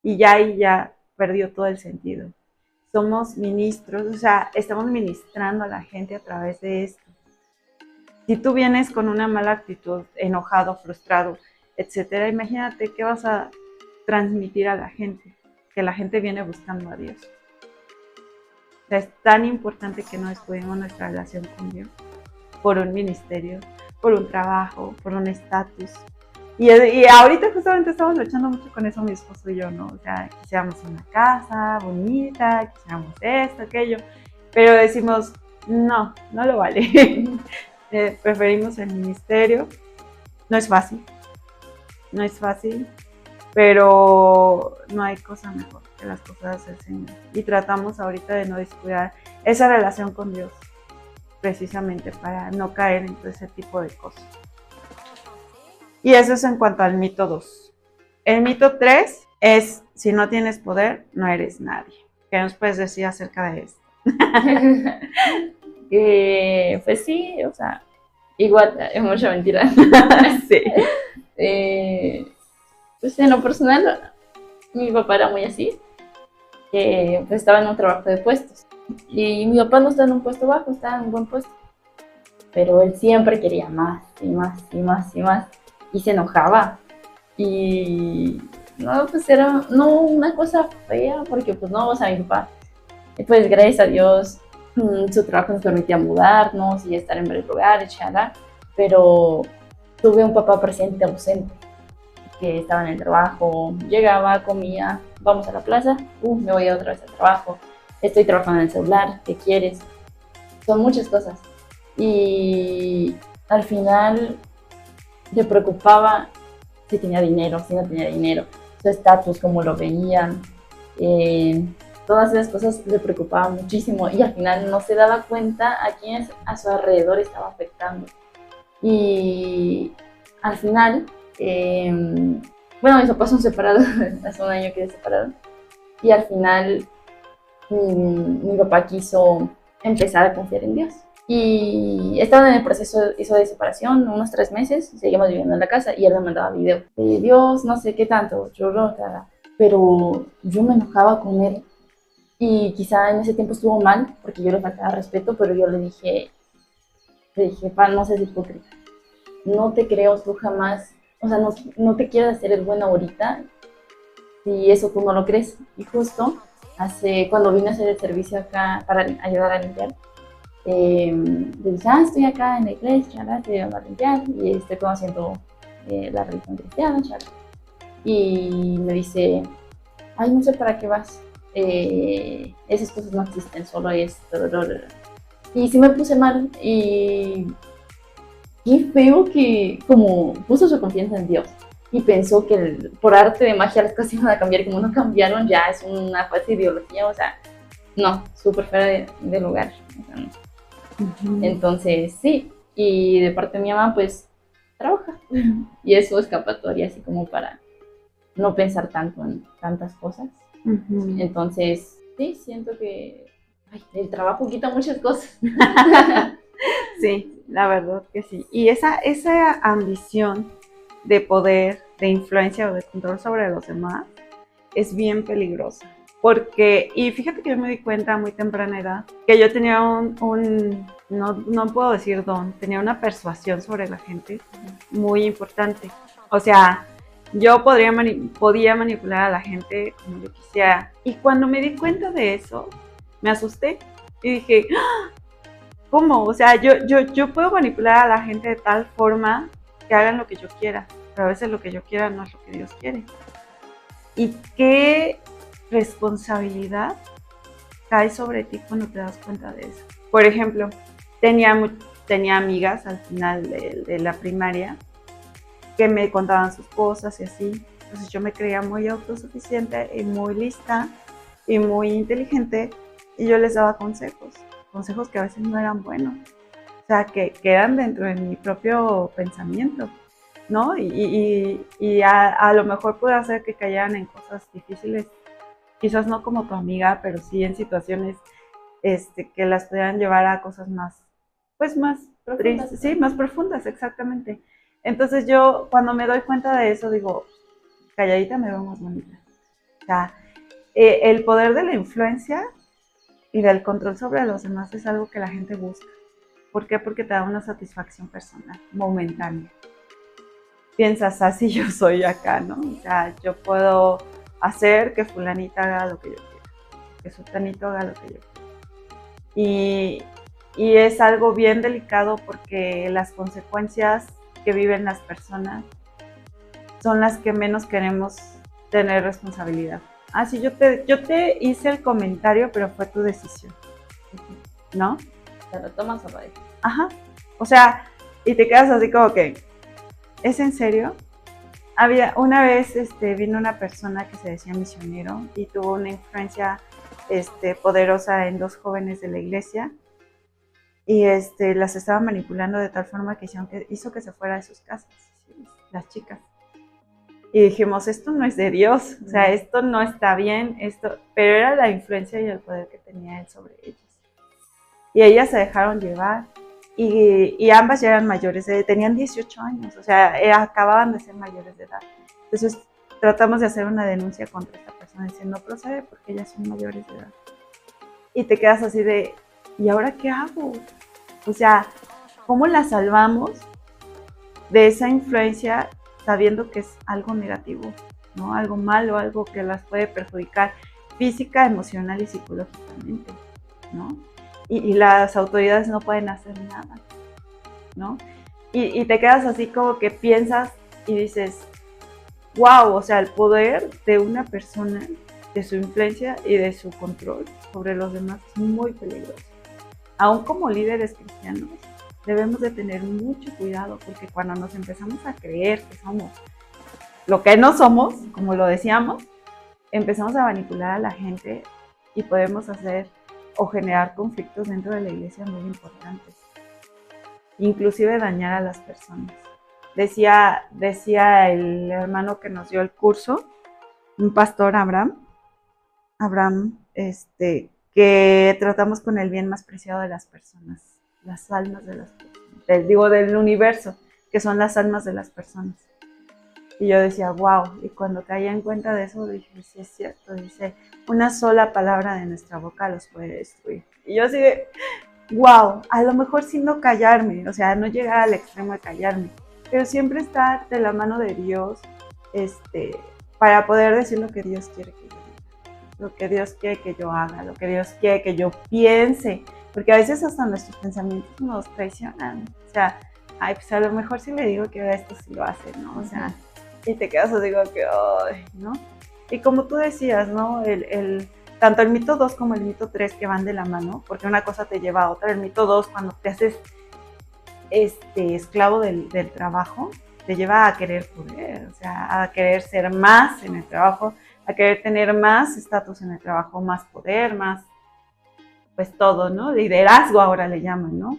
Y ya ahí ya perdió todo el sentido. Somos ministros, o sea, estamos ministrando a la gente a través de esto. Si tú vienes con una mala actitud, enojado, frustrado, etcétera, imagínate qué vas a transmitir a la gente, que la gente viene buscando a Dios. O sea, es tan importante que no descuidemos nuestra relación con Dios por un ministerio, por un trabajo, por un estatus. Y ahorita justamente estamos luchando mucho con eso mi esposo y yo, ¿no? O sea, quisiéramos una casa bonita, quisiéramos esto, aquello, pero decimos, no lo vale. Preferimos el ministerio. No es fácil, pero no hay cosa mejor que las cosas del Señor. Y tratamos ahorita de no descuidar esa relación con Dios, precisamente para no caer en todo ese tipo de cosas. Y eso es en cuanto al mito 2. El mito 3 es, si no tienes poder, no eres nadie. ¿Qué nos puedes decir acerca de esto? Pues sí, o sea, igual, es mucha mentira. Sí. Pues en lo personal, mi papá era muy así, que pues, estaba en un trabajo de puestos. Y mi papá no está en un puesto bajo, está en un buen puesto. Pero él siempre quería más y más y más y más. Y se enojaba. Y no, pues era no una cosa fea, porque pues no, o sea, mi papá, pues gracias a Dios, su trabajo nos permitía mudarnos y estar en varios lugares, chala, pero tuve un papá presente ausente, que estaba en el trabajo, llegaba, comía, vamos a la plaza, me voy otra vez al trabajo, estoy trabajando en el celular, ¿qué quieres? Son muchas cosas. Y al final le preocupaba si tenía dinero, si no tenía dinero, su estatus, cómo lo veían, todas esas cosas le preocupaban muchísimo y al final no se daba cuenta a quienes a su alrededor estaba afectando. Y al final, bueno, mis papás son separados, hace un año que se separaron, y al final mi papá quiso empezar a confiar en Dios. Y estaban en el proceso de separación, unos 3 meses, seguimos viviendo en la casa y él me mandaba videos de Dios, no sé qué tanto, pero yo me enojaba con él y quizá en ese tiempo estuvo mal porque yo le faltaba respeto, pero yo le dije, pa, no seas hipócrita, no te creo tú jamás, o sea, no te quiero hacer el bueno ahorita si eso tú no lo crees. Y justo cuando vine a hacer el servicio acá para ayudar a limpiar, le dije, estoy acá en la iglesia, estoy ayudando a limpiar y estoy conociendo la religión cristiana, y me dice, ay, no sé para qué vas, esas cosas no existen, solo es... Y sí me puse mal y qué feo que como puso su confianza en Dios y pensó que por arte de magia las cosas iban a cambiar, y como no cambiaron ya es una falsa ideología, o sea, no, súper fuera de lugar, o sea, no. Entonces, sí, y de parte de mi mamá, pues, trabaja. Y es su escapatoria, así como para no pensar tanto en tantas cosas. Entonces, sí, siento que el trabajo quita muchas cosas. Sí, la verdad que sí. Y esa ambición de poder, de influencia o de control sobre los demás es bien peligrosa. Porque, y fíjate que yo me di cuenta a muy temprana edad que yo tenía no puedo decir don, tenía una persuasión sobre la gente muy importante. O sea, yo podía manipular a la gente como yo quisiera. Y cuando me di cuenta de eso, me asusté y dije, ¿cómo? O sea, yo puedo manipular a la gente de tal forma que hagan lo que yo quiera, pero a veces lo que yo quiera no es lo que Dios quiere. ¿Y qué responsabilidad cae sobre ti cuando te das cuenta de eso? Por ejemplo, tenía amigas al final de la primaria que me contaban sus cosas y así. Entonces yo me creía muy autosuficiente y muy lista y muy inteligente y yo les daba consejos que a veces no eran buenos, o sea, que eran dentro de mi propio pensamiento, ¿no? Y a lo mejor puede hacer que cayeran en cosas difíciles, quizás no como tu amiga, pero sí en situaciones que las pudieran llevar a cosas más tristes, sí, más profundas, exactamente. Entonces yo cuando me doy cuenta de eso digo, calladita me veo más bonita. O sea, el poder de la influencia y del control sobre los demás es algo que la gente busca. ¿Por qué? Porque te da una satisfacción personal, momentánea. Piensas, así yo soy acá, ¿no? O sea, yo puedo hacer que fulanita haga lo que yo quiera, que sultanito haga lo que yo quiera. Y es algo bien delicado porque las consecuencias que viven las personas son las que menos queremos tener responsabilidad. Sí, yo te hice el comentario, pero fue tu decisión, ¿no? Te lo tomas a raíz. Ajá, o sea, y te quedas así como que, ¿es en serio? Una vez vino una persona que se decía misionero y tuvo una influencia poderosa en 2 jóvenes de la iglesia y las estaba manipulando de tal forma que hizo que se fuera de sus casas, las chicas. Y dijimos, esto no es de Dios, o sea, esto no está bien, pero era la influencia y el poder que tenía él sobre ellos. Y ellas se dejaron llevar y ambas ya eran mayores, tenían 18 años, o sea, acababan de ser mayores de edad. Entonces tratamos de hacer una denuncia contra esta persona diciendo, no procede porque ellas son mayores de edad. Y te quedas así de, ¿y ahora qué hago? O sea, ¿cómo la salvamos de esa influencia sabiendo que es algo negativo, ¿no? Algo malo, algo que las puede perjudicar física, emocional y psicológicamente, ¿no? Y las autoridades no pueden hacer nada, ¿no? Y te quedas así como que piensas y dices, wow, o sea, el poder de una persona, de su influencia y de su control sobre los demás es muy peligroso. Aún como líderes cristianos, debemos de tener mucho cuidado porque cuando nos empezamos a creer que somos lo que no somos, como lo decíamos, empezamos a manipular a la gente y podemos hacer o generar conflictos dentro de la iglesia muy importantes, inclusive dañar a las personas. Decía el hermano que nos dio el curso, un pastor Abraham, que tratamos con el bien más preciado de las personas, las almas de las personas, del universo, que son las almas de las personas. Y yo decía, wow, y cuando caía en cuenta de eso, dije, sí es cierto, dice, una sola palabra de nuestra boca los puede destruir. Y yo así de, wow, a lo mejor sin no callarme, o sea, no llegar al extremo de callarme, pero siempre estar de la mano de Dios, para poder decir lo que Dios quiere que yo diga, lo que Dios quiere que yo haga, lo que Dios quiere que yo piense, porque a veces hasta nuestros pensamientos nos traicionan, o sea, ay, pues a lo mejor si le digo que haga esto, sí lo hace, ¿no? O sea, y te quedas así como que, ay, ¿no? Y como tú decías, ¿no? Tanto el mito 2 como el mito 3 que van de la mano, porque una cosa te lleva a otra. El mito 2, cuando te haces esclavo del trabajo, te lleva a querer poder, o sea, a querer ser más en el trabajo, a querer tener más estatus en el trabajo, más poder, más, pues todo, ¿no? Liderazgo ahora le llaman, ¿no?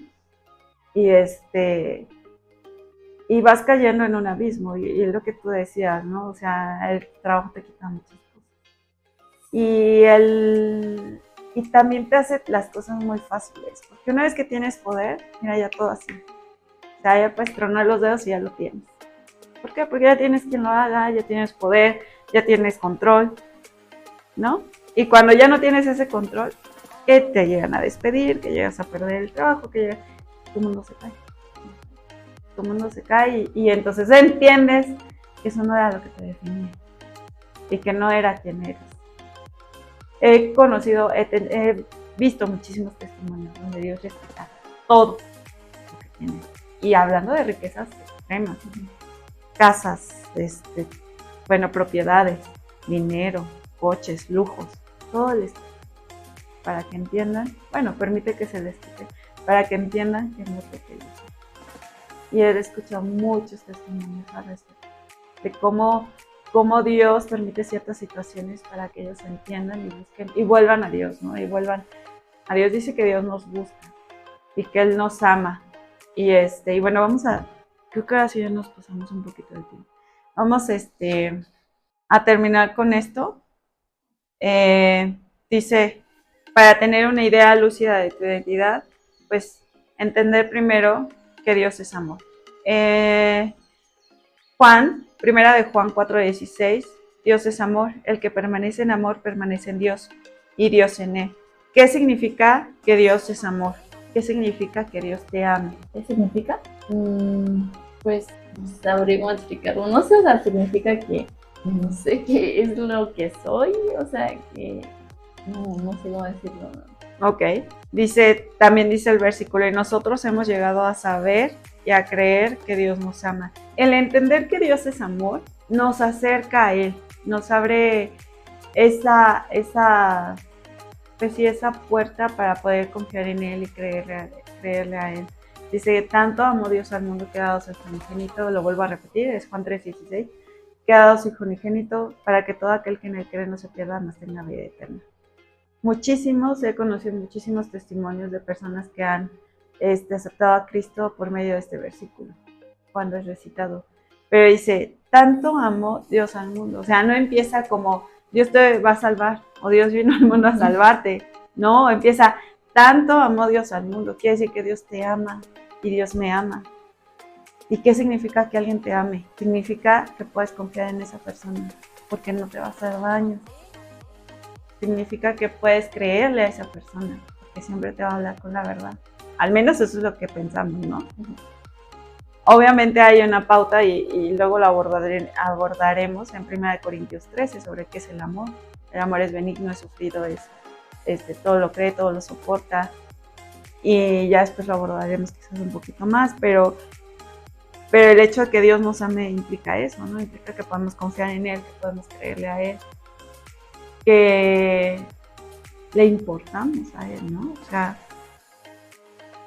Y vas cayendo en un abismo, y es lo que tú decías, ¿no? O sea, el trabajo te quita muchas cosas. Y también te hace las cosas muy fáciles, porque una vez que tienes poder, mira, ya todo así. O sea, ya puedes tronar los dedos y ya lo tienes. ¿Por qué? Porque ya tienes quien lo haga, ya tienes poder, ya tienes control, ¿no? Y cuando ya no tienes ese control, que te llegan a despedir, que llegas a perder el trabajo, tu mundo se cae. Tu mundo se cae y entonces entiendes que eso no era lo que te definía y que no era quien eres. He visto muchísimos testimonios donde Dios les quita todo lo que tienes. Y hablando de riquezas extremas, casas, propiedades, dinero, coches, lujos, todo les quita. Para que entiendan, permite que se les quite, para que entiendan que no es lo que ellos son. Y he escuchado muchos testimonios al respecto de cómo Dios permite ciertas situaciones para que ellos entiendan y busquen y vuelvan a Dios, ¿no? Y vuelvan a Dios. Dice que Dios nos busca y que Él nos ama. Y creo que ahora sí ya nos pasamos un poquito de tiempo. Vamos a terminar con esto. Dice, para tener una idea lúcida de tu identidad, pues entender primero que Dios es amor. Primera de Juan 4:16, Dios es amor, el que permanece en amor permanece en Dios y Dios en él. ¿Qué significa que Dios es amor? ¿Qué significa que Dios te ame? ¿Qué significa? Pues sabría cómo explicarlo. No sé, o sea, significa que no sé qué es lo que soy, o sea, que no sé cómo decirlo. Ok, también dice el versículo, y nosotros hemos llegado a saber y a creer que Dios nos ama. El entender que Dios es amor nos acerca a Él, nos abre esa puerta para poder confiar en Él y creerle a Él. Dice, tanto amó Dios al mundo que ha dado su unigénito, lo vuelvo a repetir, es Juan 3:16, que ha dado su Hijo unigénito para que todo aquel que en él cree no se pierda, mas tenga vida eterna. He conocido muchísimos testimonios de personas que han aceptado a Cristo por medio de este versículo, cuando es recitado. Pero dice, tanto amó Dios al mundo. O sea, no empieza como Dios te va a salvar o Dios vino al mundo a salvarte. No, empieza, tanto amó Dios al mundo. Quiere decir que Dios te ama y Dios me ama. ¿Y qué significa que alguien te ame? Significa que puedes confiar en esa persona porque no te va a hacer daño. Significa que puedes creerle a esa persona porque siempre te va a hablar con la verdad. Al menos eso es lo que pensamos, ¿no? Obviamente hay una pauta y luego lo abordaremos en 1 Corintios 13 sobre qué es el amor. El amor es benigno, es sufrido, todo lo cree, todo lo soporta. Y ya después lo abordaremos quizás un poquito más, pero el hecho de que Dios nos ame implica eso, ¿no? Implica que podemos confiar en Él, que podemos creerle a Él, que le importamos a Él, ¿no? O sea,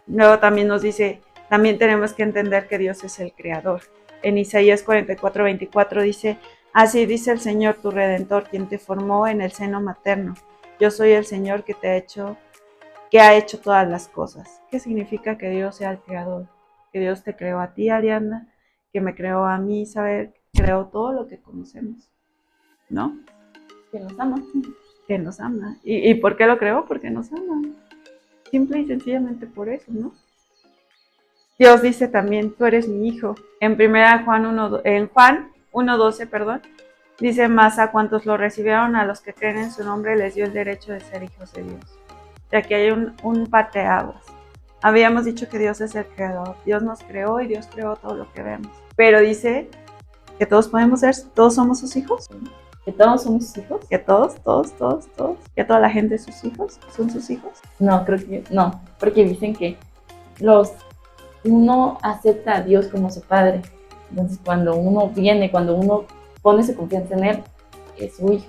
luego también nos dice, también tenemos que entender que Dios es el creador. En Isaías 44:24 dice, así dice el Señor tu Redentor, quien te formó en el seno materno. Yo soy el Señor que ha hecho todas las cosas. ¿Qué significa que Dios sea el creador? Que Dios te creó a ti, Ariadna, que me creó a mí, Isabel, creó todo lo que conocemos, ¿no? Que nos ama. Que nos ama. ¿Y por qué lo creó? Porque nos ama. Simple y sencillamente por eso, ¿no? Dios dice también, tú eres mi hijo. En Juan 1:12, dice, más a cuantos lo recibieron, a los que creen en su nombre, les dio el derecho de ser hijos de Dios. Y aquí hay un parteaguas. Habíamos dicho que Dios es el creador. Dios nos creó y Dios creó todo lo que vemos. Pero dice que todos somos sus hijos. ¿Que todos somos sus hijos? Que todos. Que toda la gente sus hijos son sus hijos. No, creo que no. Porque dicen que uno acepta a Dios como su padre. Entonces cuando uno pone su confianza en Él, es su hijo.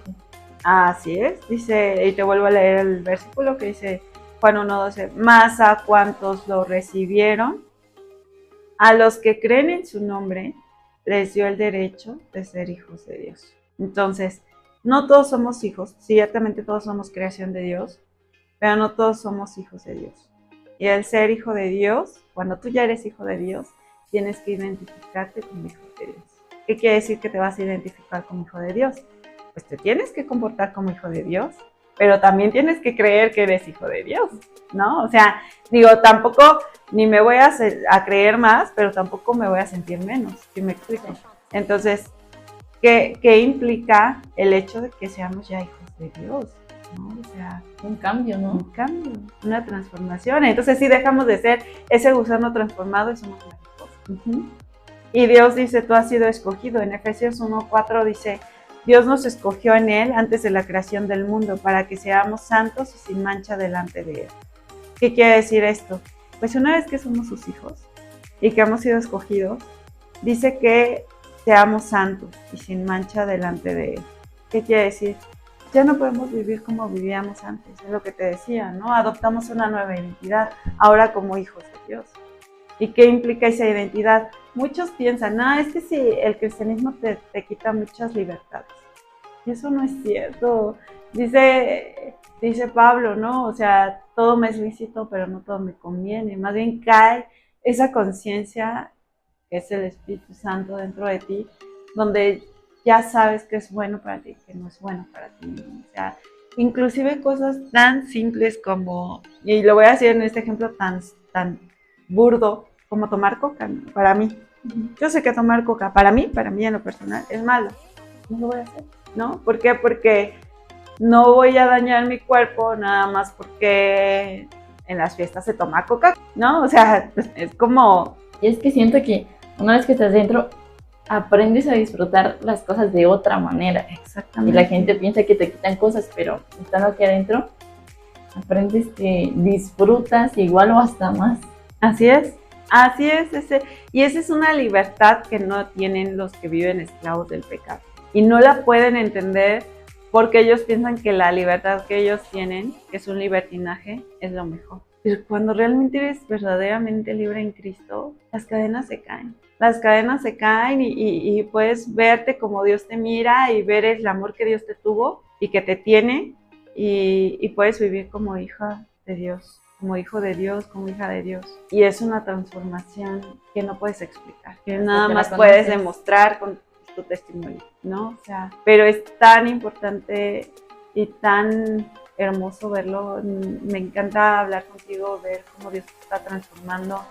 Así es, dice, y te vuelvo a leer el versículo que dice Juan 1:12, más a cuantos lo recibieron, a los que creen en su nombre, les dio el derecho de ser hijos de Dios. Entonces, no todos somos hijos, ciertamente todos somos creación de Dios, pero no todos somos hijos de Dios. Y el ser hijo de Dios, cuando tú ya eres hijo de Dios, tienes que identificarte como hijo de Dios. ¿Qué quiere decir que te vas a identificar como hijo de Dios? Pues te tienes que comportar como hijo de Dios, pero también tienes que creer que eres hijo de Dios, ¿no? O sea, tampoco ni me voy a creer más, pero tampoco me voy a sentir menos, ¿sí me explico? Entonces, ¿qué implica el hecho de que seamos ya hijos de Dios? ¿No? O sea, un cambio, ¿no? Un cambio, una transformación. Entonces, si dejamos de ser ese gusano transformado y somos mariposas. Y Dios dice, tú has sido escogido. En Efesios 1:4 dice, Dios nos escogió en Él antes de la creación del mundo para que seamos santos y sin mancha delante de Él. ¿Qué quiere decir esto? Pues una vez que somos sus hijos y que hemos sido escogidos, dice que seamos santos y sin mancha delante de Él. ¿Qué quiere decir? Ya no podemos vivir como vivíamos antes, es lo que te decía, ¿no? Adoptamos una nueva identidad, ahora como hijos de Dios. ¿Y qué implica esa identidad? Muchos piensan, es que sí, el cristianismo te quita muchas libertades. Y eso no es cierto. Dice Pablo, ¿no? O sea, todo me es lícito, pero no todo me conviene. Más bien cae esa conciencia, que es el Espíritu Santo dentro de ti, donde ya sabes que es bueno para ti, que no es bueno para ti. O sea, inclusive cosas tan simples como, y lo voy a decir en este ejemplo tan burdo, como tomar coca, ¿no? Para mí. Yo sé que tomar coca, para mí en lo personal, es malo. No lo voy a hacer, ¿no? ¿Por qué? Porque no voy a dañar mi cuerpo nada más porque en las fiestas se toma coca, ¿no? O sea, es como... Y es que siento que una vez que estás dentro, aprendes a disfrutar las cosas de otra manera. Exactamente. Y la gente piensa que te quitan cosas, pero estando aquí adentro, aprendes que disfrutas igual o hasta más. Así es. Y esa es una libertad que no tienen los que viven esclavos del pecado. Y no la pueden entender porque ellos piensan que la libertad que ellos tienen, que es un libertinaje, es lo mejor. Pero cuando realmente eres verdaderamente libre en Cristo, las cadenas se caen. las cadenas se caen y puedes verte como Dios te mira y ver el amor que Dios te tuvo y que te tiene y puedes vivir como hija de Dios, como hijo de Dios, como hija de Dios. Y es una transformación que no puedes explicar, que nada más puedes demostrar con tu testimonio, ¿no? O sea, pero es tan importante y tan hermoso verlo. Me encanta hablar contigo, ver cómo Dios te está transformando,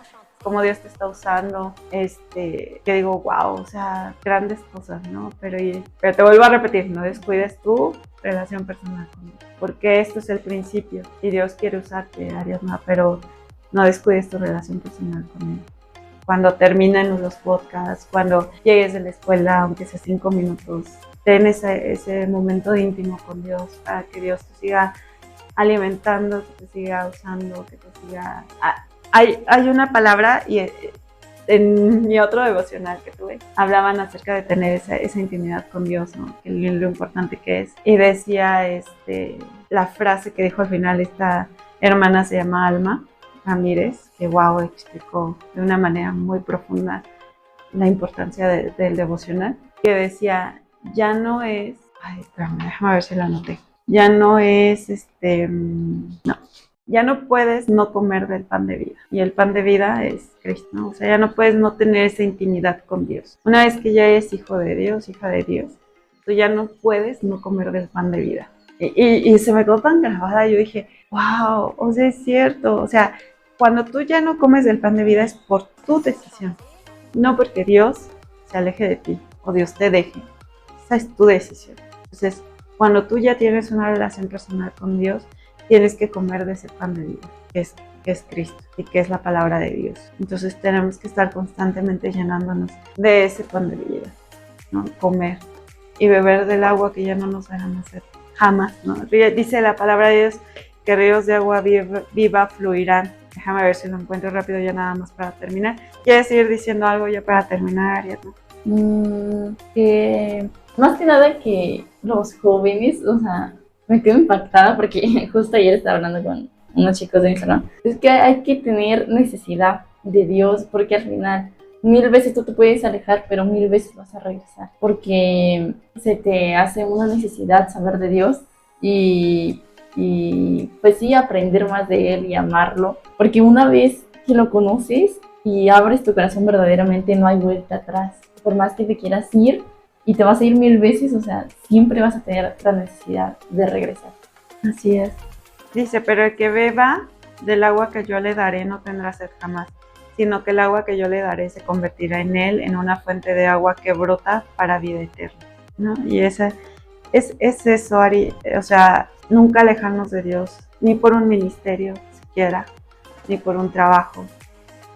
cómo Dios te está usando, que digo, wow, o sea, grandes cosas, ¿no? Pero te vuelvo a repetir, no descuides tu relación personal con Dios, porque esto es el principio y Dios quiere usarte, Ariadna, pero no descuides tu relación personal con Él. Cuando terminen los podcasts, cuando llegues de la escuela, aunque sea 5 minutos, ten ese momento íntimo con Dios para que Dios te siga alimentando, que te siga usando, que te siga... Hay una palabra y en mi otro devocional que tuve, hablaban acerca de tener esa intimidad con Dios, ¿no? Que lo importante que es. Y decía la frase que dijo al final esta hermana, se llama Alma Ramírez, que wow, explicó de una manera muy profunda la importancia del devocional, que decía, ya no es, espérame, déjame ver si lo anoté, ya no es, no, ya no puedes no comer del pan de vida, y el pan de vida es Cristo, ¿no? O sea, ya no puedes no tener esa intimidad con Dios. Una vez que ya eres hijo de Dios, hija de Dios, tú ya no puedes no comer del pan de vida. Y se me quedó tan grabada, yo dije, wow, o sea, es cierto, o sea, cuando tú ya no comes del pan de vida es por tu decisión, no porque Dios se aleje de ti o Dios te deje. Esa es tu decisión. Entonces, cuando tú ya tienes una relación personal con Dios, tienes que comer de ese pan de vida, que es Cristo y que es la palabra de Dios. Entonces tenemos que estar constantemente llenándonos de ese pan de vida, ¿no? Comer y beber del agua que ya no nos dejan hacer jamás, ¿no? Dice la palabra de Dios que ríos de agua viva fluirán. Déjame ver si lo encuentro rápido ya nada más para terminar. ¿Quieres ir diciendo algo ya para terminar, Ariadna? Que más que nada que los jóvenes, o sea, me quedo impactada porque justo ayer estaba hablando con unos chicos de mi salón. Es que hay que tener necesidad de Dios, porque al final 1000 veces tú te puedes alejar, pero 1000 veces vas a regresar, porque se te hace una necesidad saber de Dios y pues sí, aprender más de Él y amarlo, porque una vez que lo conoces y abres tu corazón verdaderamente, no hay vuelta atrás. Por más que te quieras ir y te vas a ir 1000 veces, o sea, siempre vas a tener la necesidad de regresar. Así es. Dice, pero el que beba del agua que yo le daré no tendrá sed jamás, sino que el agua que yo le daré se convertirá en él en una fuente de agua que brota para vida eterna, ¿no? Y es eso, Ari, o sea, nunca alejarnos de Dios, ni por un ministerio siquiera, ni por un trabajo,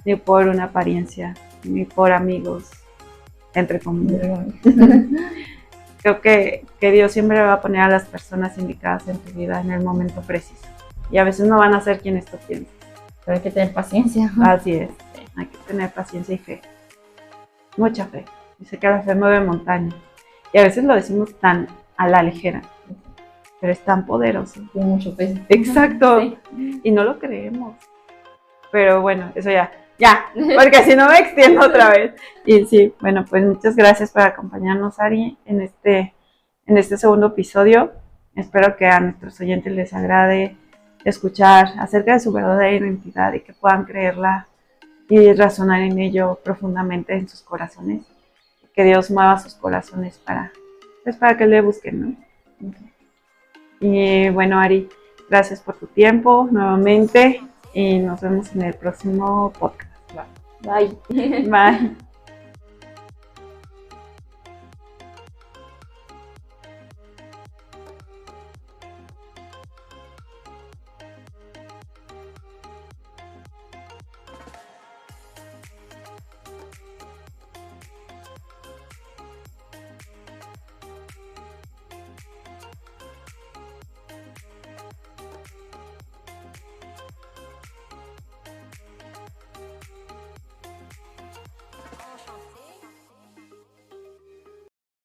ni por una apariencia, ni por amigos, entre comillas. Creo que Dios siempre va a poner a las personas indicadas en tu vida en el momento preciso. Y a veces no van a ser quienes tú piensas. Pero hay que tener paciencia. Así es, hay que tener paciencia y fe. Mucha fe. Dice que la fe mueve montañas. Y a veces lo decimos tan a la ligera, pero es tan poderoso. Tiene mucho peso. Exacto. Sí. Y no lo creemos. Pero bueno, eso ya, porque si no me extiendo otra vez. Y sí, bueno, pues muchas gracias por acompañarnos, Ari, en este segundo episodio. Espero que a nuestros oyentes les agrade escuchar acerca de su verdadera identidad y que puedan creerla y razonar en ello profundamente en sus corazones. Que Dios mueva sus corazones para que le busquen, ¿no? Okay. Y bueno, Ari, gracias por tu tiempo nuevamente y nos vemos en el próximo podcast. Bye. Bye.